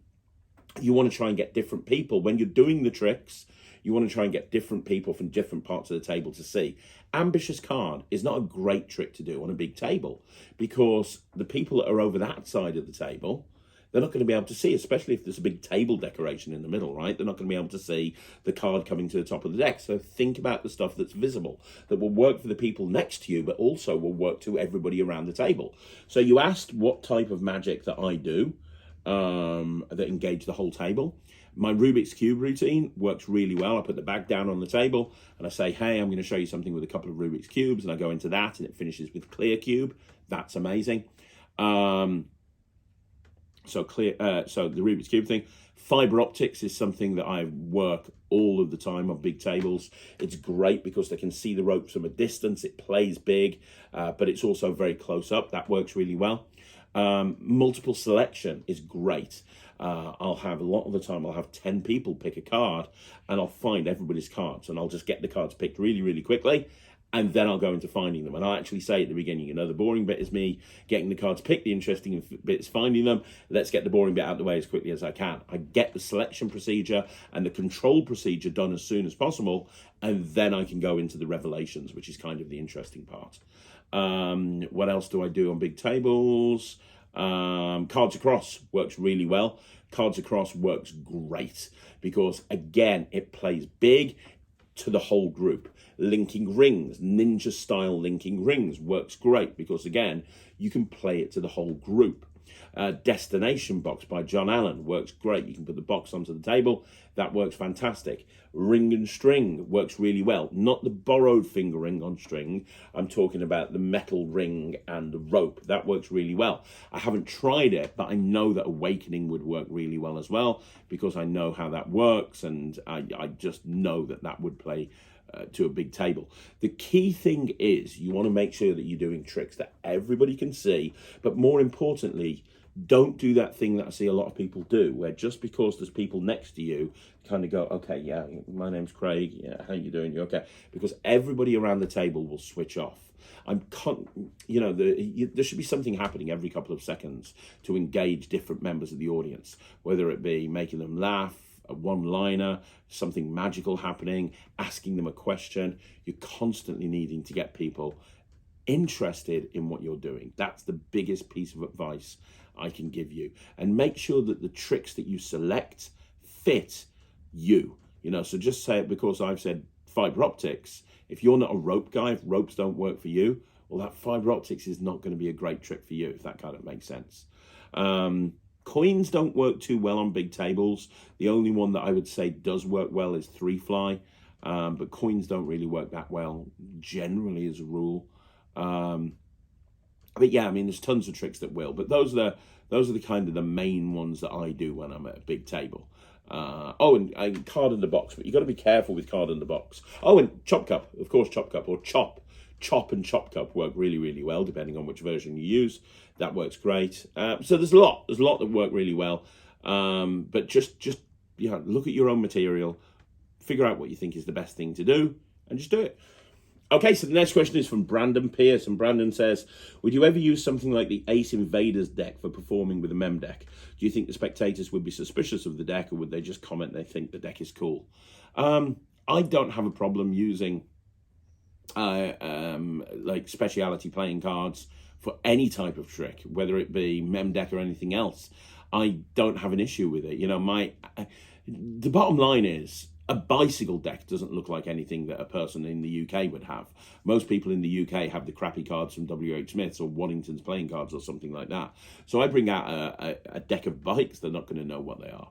A: you want to try and get different people. When you're doing the tricks, you want to try and get different people from different parts of the table to see. Ambitious card is not a great trick to do on a big table, because the people that are over that side of the table, they're not going to be able to see, especially if there's a big table decoration in the middle, right? They're not going to be able to see the card coming to the top of the deck. So think about the stuff that's visible, that will work for the people next to you, but also will work to everybody around the table. So you asked what type of magic that I do that engage the whole table. My Rubik's Cube routine works really well. I put the bag down on the table and I say, hey, I'm going to show you something with a couple of Rubik's Cubes, and I go into that and it finishes with clear cube. That's amazing. So the Rubik's Cube thing. Fiber optics is something that I work all of the time on big tables. It's great because they can see the ropes from a distance. It plays big, but it's also very close up. That works really well. Multiple selection is great. I'll have a lot of the time, I'll have 10 people pick a card and I'll find everybody's cards and I'll just get the cards picked really, really quickly. and then I'll go into finding them. And I actually say at the beginning, you know, the boring bit is me getting the cards picked, the interesting bit is finding them. Let's get the boring bit out of the way as quickly as I can. I get the selection procedure and the control procedure done as soon as possible, and then I can go into the revelations, which is kind of the interesting part. What else do I do on big tables? Cards across works really well. Cards across works great because, again, it plays big to the whole group. Linking rings, ninja style linking rings works great because, again, you can play it to the whole group. Destination box by John Allen works great. You can put the box onto the table. That works fantastic. Ring and string works really well. Not the borrowed finger ring on string. I'm talking about the metal ring and the rope. That works really well. I haven't tried it, but I know that Awakening would work really well as well because I know how that works, and I just know that that would play to a big table. The key thing is you want to make sure that you're doing tricks that everybody can see, but more importantly, don't do that thing that I see a lot of people do, where just because there's people next to you, kind of go, okay, yeah, my name's Craig, yeah, how you doing? You okay? Because everybody around the table will switch off. There should be something happening every couple of seconds to engage different members of the audience, whether it be making them laugh, a one-liner, something magical happening, asking them a question. You're constantly needing to get people interested in what you're doing. That's the biggest piece of advice I can give you. And make sure that the tricks that you select fit you. So just say it because I've said fiber optics. If you're not a rope guy, if ropes don't work for you, well, that fiber optics is not going to be a great trick for you, if that kind of makes sense. Coins don't work too well on big tables. The only one that I would say does work well is 3-fly, but coins don't really work that well generally as a rule. But yeah, I mean, there's tons of tricks that will, but those are the kind of the main ones that I do when I'm at a big table. And card in the box, but you've got to be careful with card in the box. Oh, and chop cup, of course, chop cup or chop. Chop and chop cup work really, really well, depending on which version you use. That works great. So there's a lot that work really well. But just look at your own material, figure out what you think is the best thing to do, and just do it. Okay, so the next question is from Brandon Pierce, and Brandon says, would you ever use something like the Ace Invaders deck for performing with a mem deck? Do you think the spectators would be suspicious of the deck, or would they just comment they think the deck is cool? I don't have a problem using like speciality playing cards for any type of trick, whether it be mem deck or anything else. I don't have an issue with it. The bottom line is, a bicycle deck doesn't look like anything that a person in the UK would have. Most people in the UK have the crappy cards from W.H. Smith's or Waddington's playing cards or something like that. So I bring out a deck of bikes, they're not going to know what they are.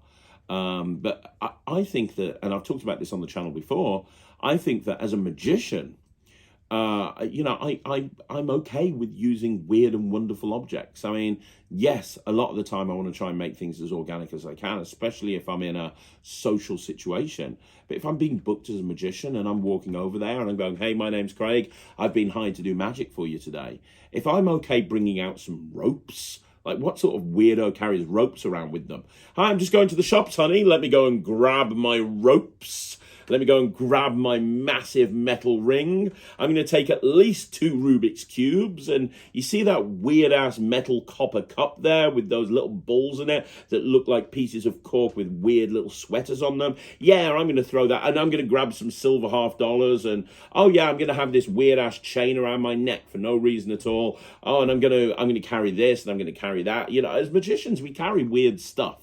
A: But I think that, and I've talked about this on the channel before, I think that as a magician, I'm okay with using weird and wonderful objects. I mean, yes, a lot of the time I want to try and make things as organic as I can, especially if I'm in a social situation. But if I'm being booked as a magician and I'm walking over there and I'm going, hey, my name's Craig, I've been hired to do magic for you today. If I'm okay bringing out some ropes, like what sort of weirdo carries ropes around with them? Hi, I'm just going to the shops, honey. Let me go and grab my ropes. Let me go and grab my massive metal ring. I'm going to take at least 2 Rubik's Cubes. And you see that weird-ass metal copper cup there with those little balls in it that look like pieces of cork with weird little sweaters on them? Yeah, I'm going to throw that. And I'm going to grab some silver half dollars. And, oh, yeah, I'm going to have this weird-ass chain around my neck for no reason at all. Oh, and I'm going to carry this and I'm going to carry that. As magicians, we carry weird stuff.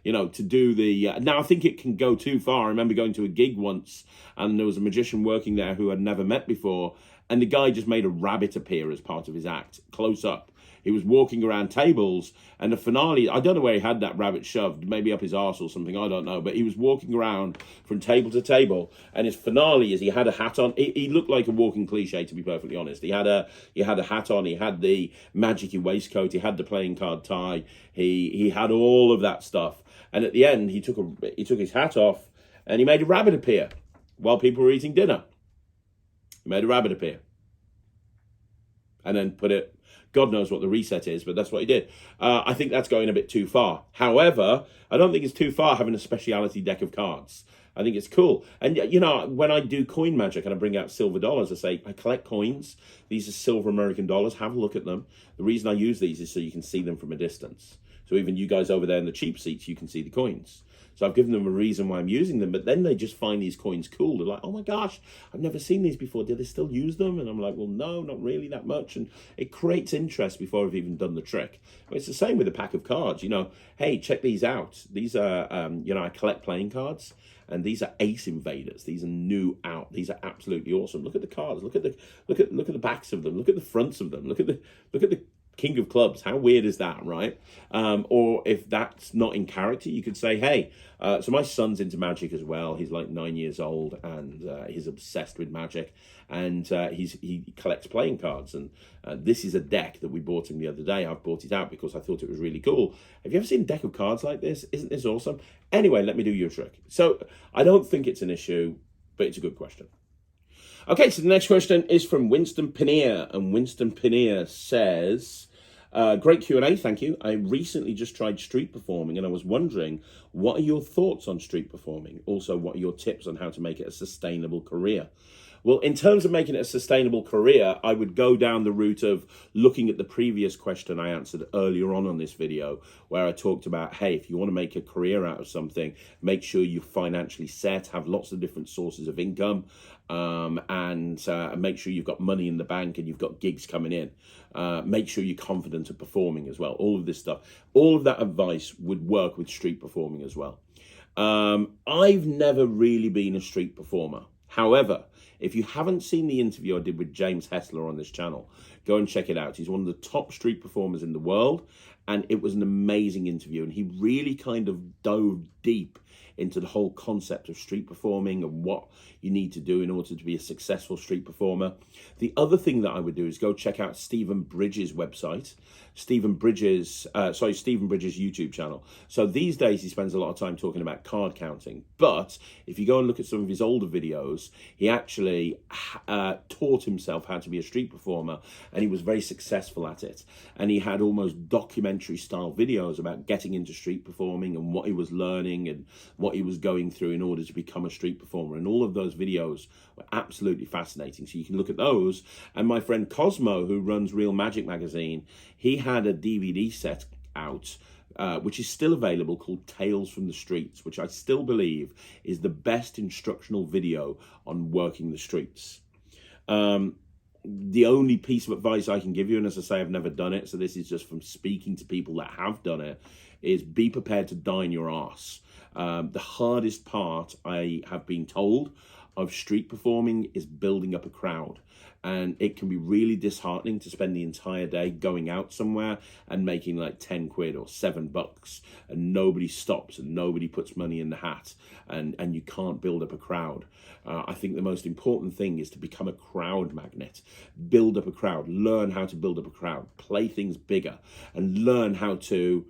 A: To do the... now, I think it can go too far. I remember going to a gig once, and there was a magician working there who I'd never met before, and the guy just made a rabbit appear as part of his act, close up. He was walking around tables, and the finale, I don't know where he had that rabbit shoved, maybe up his arse or something, I don't know, but he was walking around from table to table, and his finale is he had a hat on. He looked like a walking cliche, to be perfectly honest. He had a hat on, he had the magic-y waistcoat, he had the playing card tie, he had all of that stuff. And at the end, he took his hat off and he made a rabbit appear while people were eating dinner. He made a rabbit appear. And then put it God knows what the reset is, but that's what he did. I think that's going a bit too far. However, I don't think it's too far having a speciality deck of cards. I think it's cool. And, you know, when I do coin magic and I bring out silver dollars, I say, I collect coins. These are silver American dollars. Have a look at them. The reason I use these is so you can see them from a distance. So even you guys over there in the cheap seats, you can see the coins. So I've given them a reason why I'm using them, but then they just find these coins cool. They're like, oh my gosh, I've never seen these before. Do they still use them? And I'm like, well, no, not really that much. And it creates interest before I've even done the trick. It's the same with a pack of cards. You know, hey, check these out. These are, you know, I collect playing cards. And these are Ace Invaders. These are new out. These are absolutely awesome. Look at the cards. Look at the backs of them. Look at the fronts of them. Look at the King of Clubs. How weird is that, right? Or if that's not in character, you could say, hey, so my son's into magic as well. He's like 9 years old and he's obsessed with magic. And he collects playing cards. And this is a deck that we bought him the other day. I've bought it out because I thought it was really cool. Have you ever seen a deck of cards like this? Isn't this awesome? Anyway, let me do you a trick. So I don't think it's an issue, but it's a good question. Okay, so the next question is from Winston Pinnier, and Winston Pinnier says, great Q&A, thank you. I recently just tried street performing, and I was wondering, what are your thoughts on street performing? Also, what are your tips on how to make it a sustainable career? Well, in terms of making it a sustainable career, I would go down the route of looking at the previous question I answered earlier on this video, where I talked about, hey, if you want to make a career out of something, make sure you're financially set, have lots of different sources of income, and make sure you've got money in the bank and you've got gigs coming in. Make sure you're confident of performing as well. All of this stuff, all of that advice would work with street performing as well. I've never really been a street performer. However, if you haven't seen the interview I did with James Hessler on this channel, go and check it out. He's one of the top street performers in the world, and it was an amazing interview. And he really kind of dove deep into the whole concept of street performing and what you need to do in order to be a successful street performer. The other thing that I would do is go check out Stephen Bridges' website, Stephen Bridges' YouTube channel. So these days he spends a lot of time talking about card counting, but if you go and look at some of his older videos, he actually taught himself how to be a street performer, and he was very successful at it. And he had almost documentary style videos about getting into street performing and what he was learning and what he was going through in order to become a street performer. And all of those videos were absolutely fascinating. So you can look at those. And my friend Cosmo, who runs Real Magic Magazine, he had a DVD set out, which is still available, called Tales from the Streets, which I still believe is the best instructional video on working the streets. The only piece of advice I can give you, and as I say, I've never done it, so this is just from speaking to people that have done it, is be prepared to die in your arse. The hardest part, I have been told, of street performing is building up a crowd. And it can be really disheartening to spend the entire day going out somewhere and making like 10 quid or $7 and nobody stops and nobody puts money in the hat and you can't build up a crowd. I think the most important thing is to become a crowd magnet, build up a crowd, learn how to build up a crowd, play things bigger, and learn how to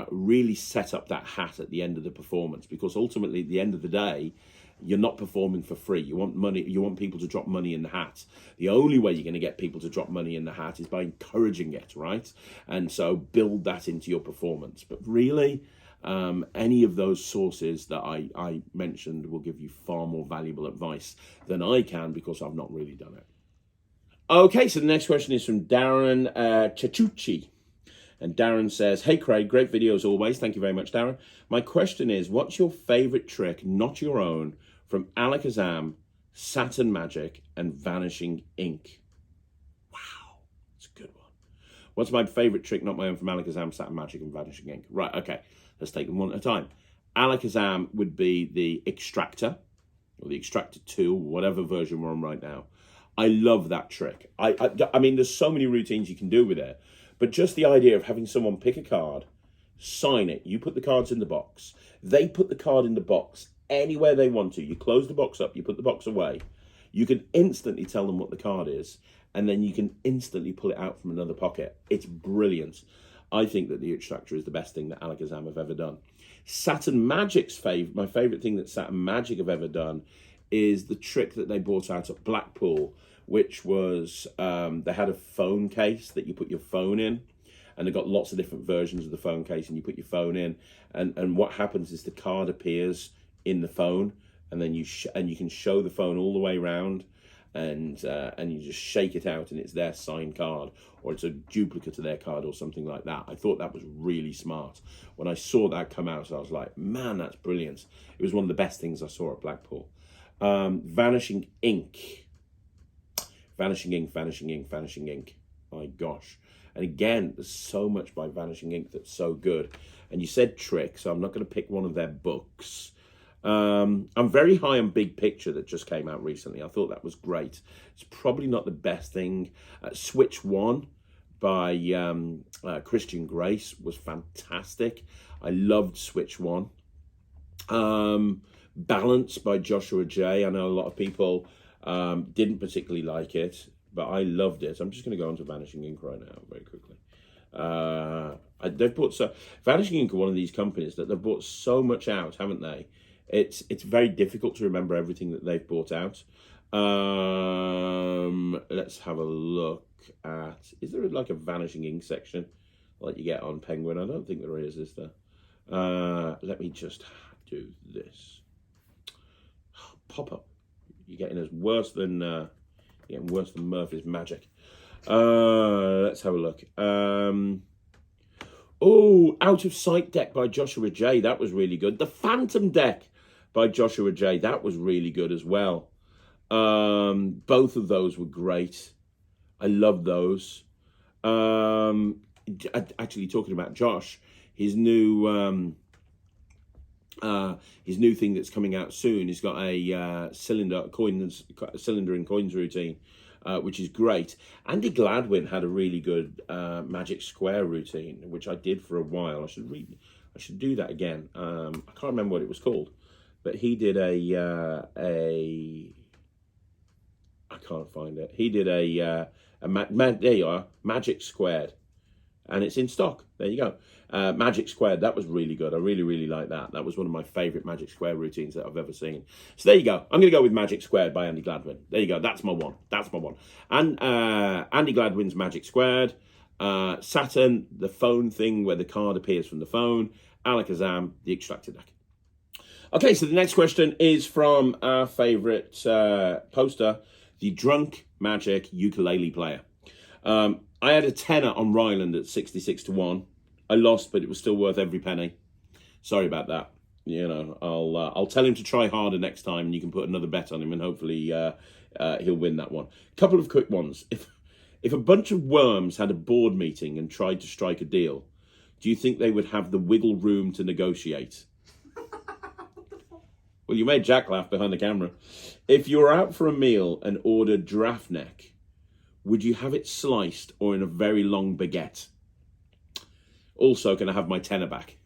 A: really set up that hat at the end of the performance, because ultimately at the end of the day, you're not performing for free. You want money. You want people to drop money in the hat. The only way you're going to get people to drop money in the hat is by encouraging it, right? And so build that into your performance. But really, any of those sources that I mentioned will give you far more valuable advice than I can, because I've not really done it. Okay, so the next question is from Darren Chachuchi. And Darren says, hey, Craig, great video as always. Thank you very much, Darren. My question is, what's your favorite trick, not your own, from Alakazam, Saturn Magic, and Vanishing Ink? Wow, that's a good one. What's my favorite trick, not my own, from Alakazam, Saturn Magic, and Vanishing Ink? Right, okay, let's take them one at a time. Alakazam would be the Extractor, or the Extractor 2, whatever version we're on right now. I love that trick. I mean, there's so many routines you can do with it. But just the idea of having someone pick a card, sign it, you put the cards in the box, they put the card in the box anywhere they want to, you close the box up, you put the box away, you can instantly tell them what the card is, and then you can instantly pull it out from another pocket. It's brilliant. I think that the Extractor is the best thing that Alakazam have ever done. Saturn Magic's my favourite thing that Saturn Magic have ever done is the trick that they brought out at Blackpool, which was they had a phone case that you put your phone in, and they got lots of different versions of the phone case, and you put your phone in, and what happens is the card appears in the phone, and then you can show the phone all the way around, and you just shake it out, and it's their signed card, or it's a duplicate of their card, or something like that. I thought that was really smart. When I saw that come out, I was like, man, that's brilliant. It was one of the best things I saw at Blackpool. Vanishing Ink. Vanishing Ink, Vanishing Ink, Vanishing Ink. My gosh. And again, there's so much by Vanishing Ink that's so good. And you said Trick, so I'm not going to pick one of their books. I'm very high on Big Picture that just came out recently. I thought that was great. It's probably not the best thing. Switch One by Christian Grace was fantastic. I loved Switch One. Balance by Joshua J. I know a lot of people didn't particularly like it, but I loved it. I'm just going to go on to Vanishing Ink right now very quickly. They've bought Vanishing Ink are one of these companies that they've bought so much out, haven't they? It's very difficult to remember everything that they've bought out. Let's have a look at, is there like a Vanishing Ink section like you get on Penguin? I don't think there is there? Let me just do this. Pop up. You're getting as worse than Murphy's Magic. Let's have a look. Oh, Out of Sight deck by Joshua J. That was really good. The Phantom deck by Joshua J. That was really good as well. Both of those were great. I love those. Actually, talking about Josh, his new thing that's coming out soon. He's got a cylinder and coins routine, which is great. Andy Gladwin had a really good Magic Square routine, which I did for a while. I should do that again. I can't remember what it was called, but he did I can't find it. He did there you are, Magic Squared, and it's in stock. There you go. Magic Squared, that was really good. I really, really like that. That was one of my favourite Magic Square routines that I've ever seen. So there you go. I'm going to go with Magic Squared by Andy Gladwin. There you go. That's my one. That's my one. And Andy Gladwin's Magic Squared. Saturn, the phone thing where the card appears from the phone. Alakazam, the extractor deck. Okay, so the next question is from our favourite poster, the Drunk Magic Ukulele Player. I had a tenner on Ryland at 66 to 1. I lost, but it was still worth every penny. Sorry about that. You know, I'll tell him to try harder next time, and you can put another bet on him, and hopefully he'll win that one. Couple of quick ones. If a bunch of worms had a board meeting and tried to strike a deal, do you think they would have the wiggle room to negotiate? Well, you made Jack laugh behind the camera. If you were out for a meal and ordered giraffe neck, would you have it sliced or in a very long baguette? Also, can I have my tenner back?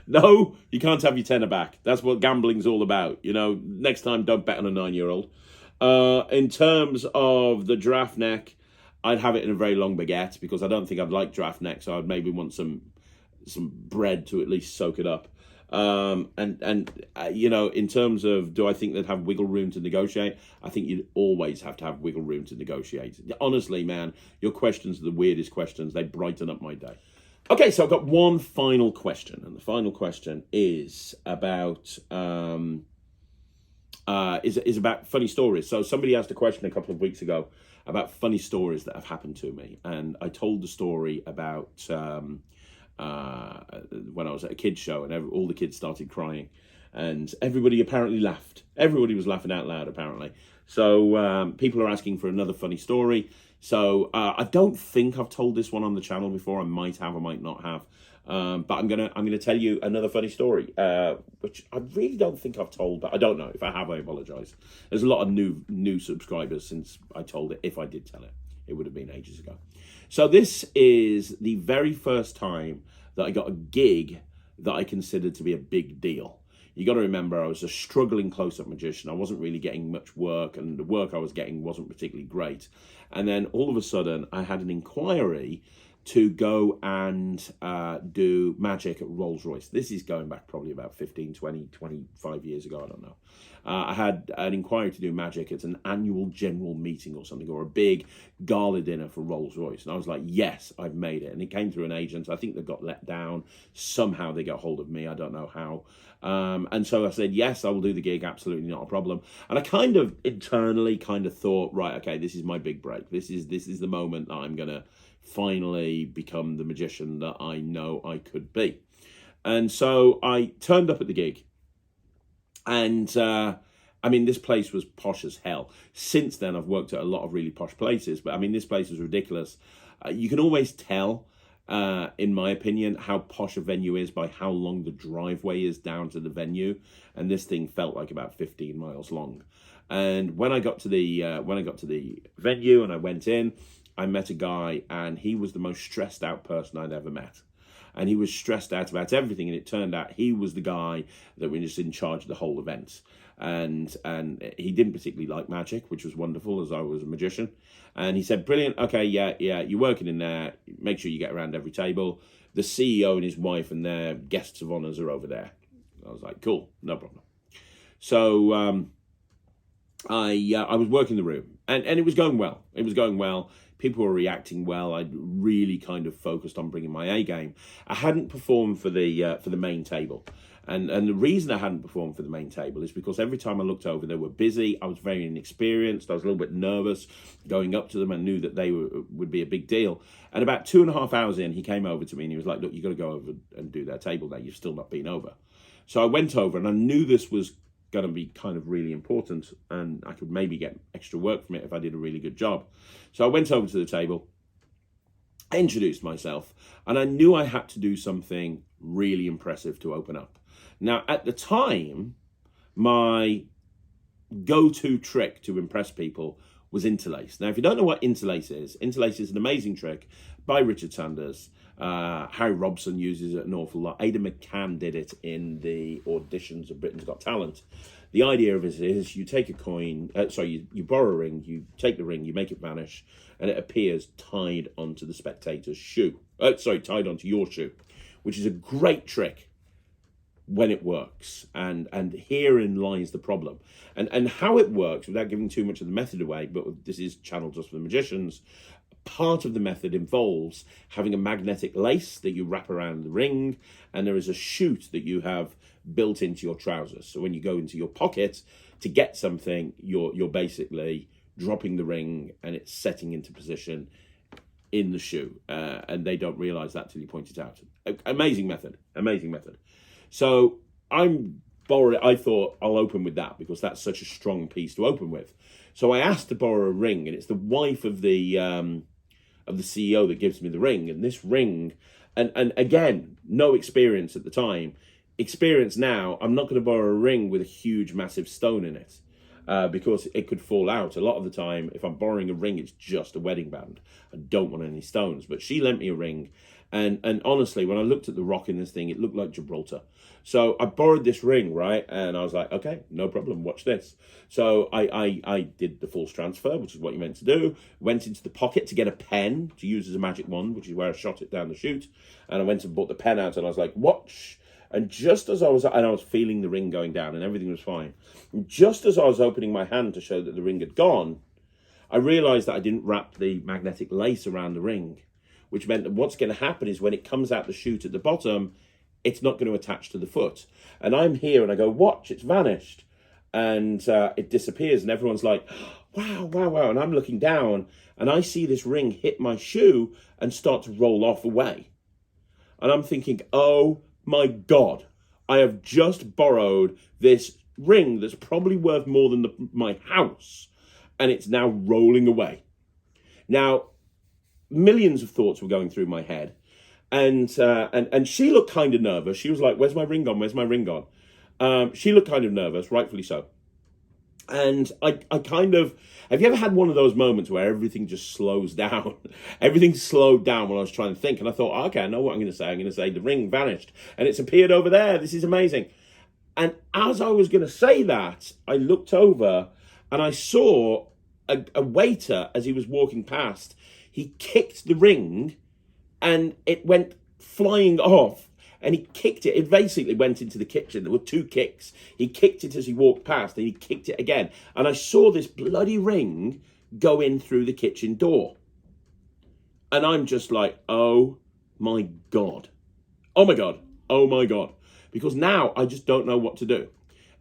A: No, you can't have your tenner back. That's what gambling's all about. You know, next time, don't bet on a 9-year-old. In terms of the giraffe neck, I'd have it in a very long baguette because I don't think I'd like giraffe neck, so I'd maybe want some bread to at least soak it up. You know, in terms of do I think they'd have wiggle room to negotiate, I think you'd always have to have wiggle room to negotiate. Honestly, man, your questions are the weirdest questions. They brighten up my day. Okay, so I've got one final question, and the final question is about about funny stories. So somebody asked a question a couple of weeks ago about funny stories that have happened to me, and I told the story about when I was at a kids show, and all the kids started crying, and everybody apparently laughed. Everybody was laughing out loud, apparently. So people are asking for another funny story. So I don't think I've told this one on the channel before. I might have, I might not have. But I'm gonna tell you another funny story, which I really don't think I've told, but I don't know. If I have, I apologise. There's a lot of new subscribers since I told it. If I did tell it, it would have been ages ago. So this is the very first time that I got a gig that I considered to be a big deal. You got to remember, I was a struggling close-up magician. I wasn't really getting much work, and the work I was getting wasn't particularly great. And then all of a sudden, I had an inquiry to go and do magic at Rolls-Royce. This is going back probably about 15, 20, 25 years ago, I don't know. I had an inquiry to do magic at an annual general meeting or something, or a big gala dinner for Rolls-Royce. And I was like, yes, I've made it. And it came through an agent. I think they got let down. Somehow they got hold of me. I don't know how. And so I said, yes, I will do the gig. Absolutely not a problem. And I kind of internally kind of thought, right, okay, this is my big break. This is the moment that I'm going to finally become the magician that I know I could be. And so I turned up at the gig. And I mean, this place was posh as hell. Since then, I've worked at a lot of really posh places. But I mean, this place was ridiculous. You can always tell, in my opinion, how posh a venue is by how long the driveway is down to the venue. And this thing felt like about 15 miles long. And when I got to the venue and I went in, I met a guy, and he was the most stressed out person I'd ever met. And he was stressed out about everything, and it turned out he was the guy that was just in charge of the whole event. And he didn't particularly like magic, which was wonderful, as I was a magician. And he said, brilliant, okay, yeah, you're working in there. Make sure you get around every table. The CEO and his wife and their guests of honors are over there. I was like, cool, no problem. So I was working the room, and it was going well. It was going well. People were reacting well. I'd really kind of focused on bringing my A game. I hadn't performed for the main table. And the reason I hadn't performed for the main table is because every time I looked over, they were busy. I was very inexperienced. I was a little bit nervous going up to them. I knew that they would be a big deal. And about 2.5 hours in, he came over to me and he was like, look, you've got to go over and do their table now. You've still not been over. So I went over, and I knew this was going to be kind of really important, and I could maybe get extra work from it if I did a really good job. So I went over to the table, I introduced myself, and I knew I had to do something really impressive to open up. Now, at the time, my go-to trick to impress people was interlace. Now, if you don't know what interlace is an amazing trick by Richard Sanders. Harry Robson uses it an awful lot. Ada McCann did it in the auditions of Britain's Got Talent. The idea of it is you take a coin, you borrow a ring, you take the ring, you make it vanish, and it appears tied onto the spectator's shoe. Tied onto your shoe, which is a great trick when it works. And herein lies the problem. And how it works, without giving too much of the method away, but this is channeled just for the magicians, part of the method involves having a magnetic lace that you wrap around the ring, and there is a chute that you have built into your trousers. So when you go into your pocket to get something, you're basically dropping the ring and it's setting into position in the shoe. And they don't realize that till you point it out. Amazing method. So I thought I'll open with that because that's such a strong piece to open with. So I asked to borrow a ring, and it's the wife of the CEO that gives me the ring. And this ring, and again, no experience at the time. Experience now, I'm not going to borrow a ring with a huge, massive stone in it because it could fall out. A lot of the time, if I'm borrowing a ring, it's just a wedding band. I don't want any stones. But she lent me a ring. And honestly, when I looked at the rock in this thing, it looked like Gibraltar. So I borrowed this ring, right? And I was like, okay, no problem, watch this. So I did the false transfer, which is what you're meant to do. Went into the pocket to get a pen to use as a magic wand, which is where I shot it down the chute. And I went and bought the pen out, and I was like, watch. And just as I was feeling the ring going down, and everything was fine. And just as I was opening my hand to show that the ring had gone, I realized that I didn't wrap the magnetic lace around the ring, which meant that what's going to happen is when it comes out the chute at the bottom, it's not going to attach to the foot. And I'm here and I go, watch, it's vanished. And it disappears, and everyone's like, wow. And I'm looking down and I see this ring hit my shoe and start to roll off away. And I'm thinking, oh my God, I have just borrowed this ring that's probably worth more than my house, and it's now rolling away. Now, millions of thoughts were going through my head, and she looked kind of nervous. She was like, where's my ring gone? She looked kind of nervous, rightfully so. And I kind of, have you ever had one of those moments where everything just slows down? Everything slowed down when I was trying to think, and I thought, oh, okay, I know what I'm going to say. I'm going to say the ring vanished and it's appeared over there. This is amazing. And as I was going to say that, I looked over and I saw a waiter as he was walking past. He kicked the ring and it went flying off, and he kicked it. It basically went into the kitchen. There were 2 kicks. He kicked it as he walked past, and he kicked it again. And I saw this bloody ring go in through the kitchen door. And I'm just like, oh my God. Oh my God. Oh my God. Because now I just don't know what to do.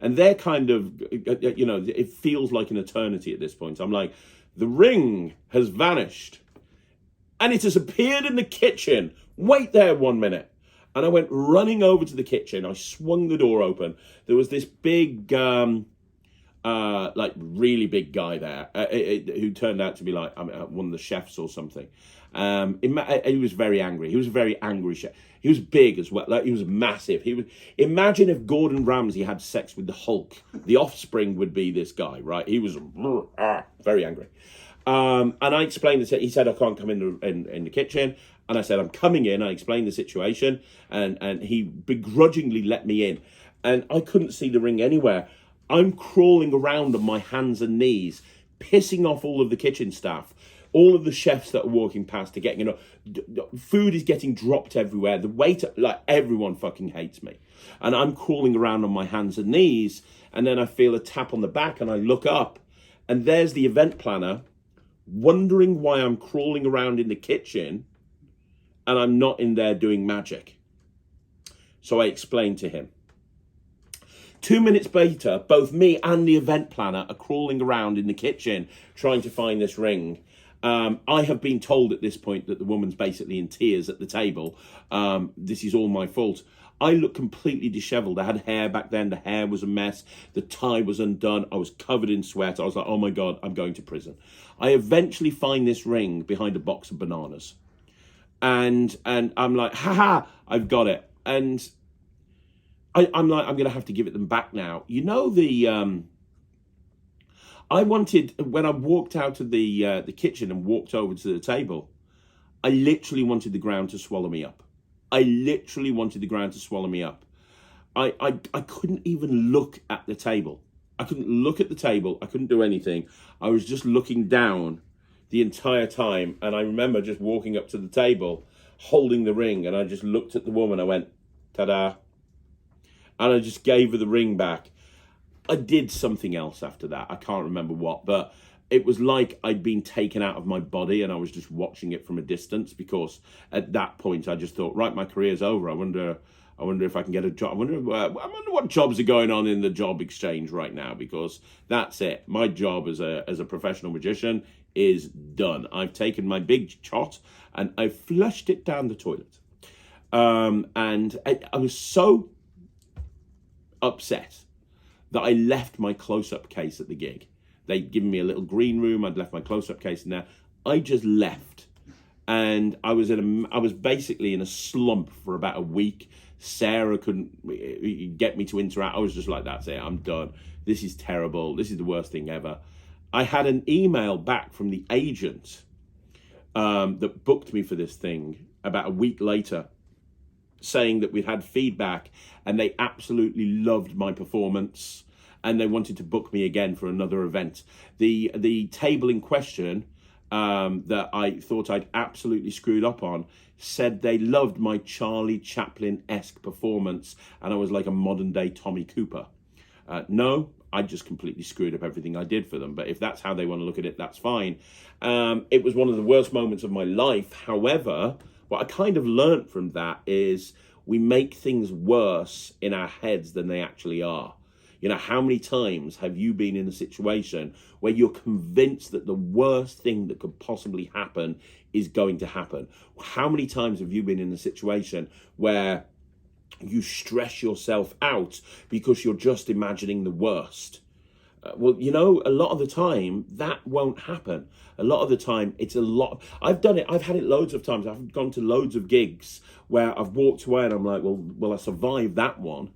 A: And they're kind of, it feels like an eternity at this point. I'm like, the ring has vanished. And it has appeared in the kitchen. Wait there 1 minute. And I went running over to the kitchen. I swung the door open. There was this big, really big guy there who turned out to be like one of the chefs or something. He was very angry. He was a very angry chef. He was big as well. Like, he was massive. Imagine if Gordon Ramsay had sex with the Hulk. The offspring would be this guy, right? He was very angry. And I explained this. He said, I can't come in the kitchen. And I said, I'm coming in. I explained the situation. And he begrudgingly let me in. And I couldn't see the ring anywhere. I'm crawling around on my hands and knees, pissing off all of the kitchen staff, all of the chefs that are walking past to get, food is getting dropped everywhere. The waiter, like, everyone fucking hates me. And I'm crawling around on my hands and knees. And then I feel a tap on the back and I look up and there's the event planner wondering why I'm crawling around in the kitchen and I'm not in there doing magic. So I explained to him. 2 minutes later, both me and the event planner are crawling around in the kitchen trying to find this ring. I have been told at this point that the woman's basically in tears at the table. This is all my fault. I look completely disheveled. I had hair back then. The hair was a mess. The tie was undone. I was covered in sweat. I was like, oh my God, I'm going to prison. I eventually find this ring behind a box of bananas. And I'm like, haha, I've got it. And I'm like, I'm going to have to give it them back now. I wanted, when I walked out of the kitchen and walked over to the table, I literally wanted the ground to swallow me up. I literally wanted the ground to swallow me up. I couldn't even look at the table. I couldn't look at the table. I couldn't do anything. I was just looking down the entire time. And I remember just walking up to the table, holding the ring. And I just looked at the woman. I went, ta-da. And I just gave her the ring back. I did something else after that. I can't remember what, but it was like I'd been taken out of my body and I was just watching it from a distance, because at that point I just thought, right, my career's over. I wonder if I can get a job. I wonder what jobs are going on in the job exchange right now, because that's it. My job as a professional magician is done. I've taken my big shot and I flushed it down the toilet. And I was so upset that I left my close-up case at the gig. They'd given me a little green room. I'd left my close-up case in there. I just left. And I was basically in a slump for about a week. Sarah couldn't get me to interact. I was just like, that's it, I'm done. This is terrible. This is the worst thing ever. I had an email back from the agent that booked me for this thing about a week later, saying that we'd had feedback and they absolutely loved my performance and they wanted to book me again for another event. The table in question that I thought I'd absolutely screwed up on said they loved my Charlie Chaplin-esque performance and I was like a modern day Tommy Cooper. No, I just completely screwed up everything I did for them. But if that's how they want to look at it, that's fine. It was one of the worst moments of my life. However, what I kind of learned from that is we make things worse in our heads than they actually are. You know, how many times have you been in a situation where you're convinced that the worst thing that could possibly happen is going to happen? How many times have you been in a situation where you stress yourself out because you're just imagining the worst? Well, you know, a lot of the time that won't happen. A lot of the time it's a lot. I've done it. I've had it loads of times. I've gone to loads of gigs where I've walked away and I'm like, well, I survived that one.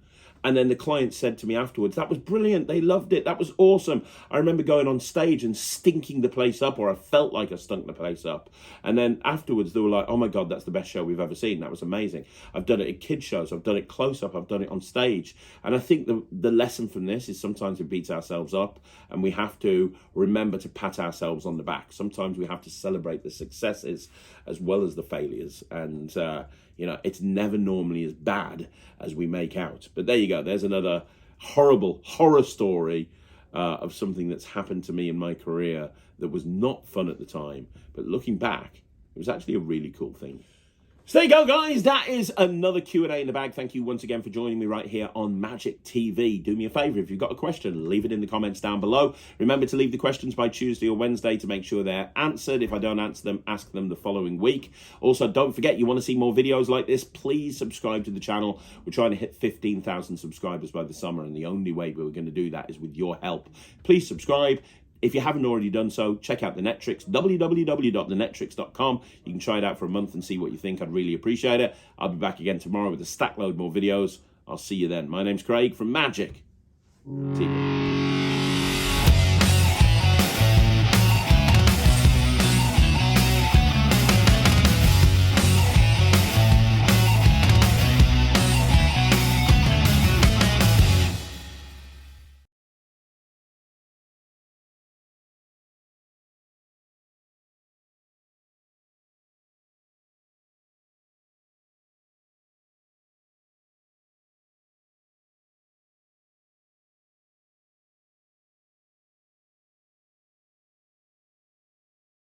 A: And then the client said to me afterwards, that was brilliant. They loved it. That was awesome. I remember going on stage and stinking the place up, or I felt like I stunk the place up. And then afterwards, they were like, oh my God, that's the best show we've ever seen. That was amazing. I've done it at kid shows. I've done it close up. I've done it on stage. And I think the lesson from this is sometimes we beat ourselves up, and we have to remember to pat ourselves on the back. Sometimes we have to celebrate the successes as well as the failures. And, you know, it's never normally as bad as we make out. But there you go. There's another horror story of something that's happened to me in my career that was not fun at the time. But looking back, it was actually a really cool thing. So there you go, guys. That is another Q&A in the bag. Thank you once again for joining me right here on Magic TV. Do me a favor, if you've got a question, leave it in the comments down below. Remember to leave the questions by Tuesday or Wednesday to make sure they're answered. If I don't answer them, ask them the following week. Also, don't forget, you want to see more videos like this, please subscribe to the channel. We're trying to hit 15,000 subscribers by the summer, and the only way we're going to do that is with your help. Please subscribe. If you haven't already done so, check out the Netrix, www.thenetrix.com. You can try it out for a month and see what you think. I'd really appreciate it. I'll be back again tomorrow with a stack load more videos. I'll see you then. My name's Craig from Magic TV.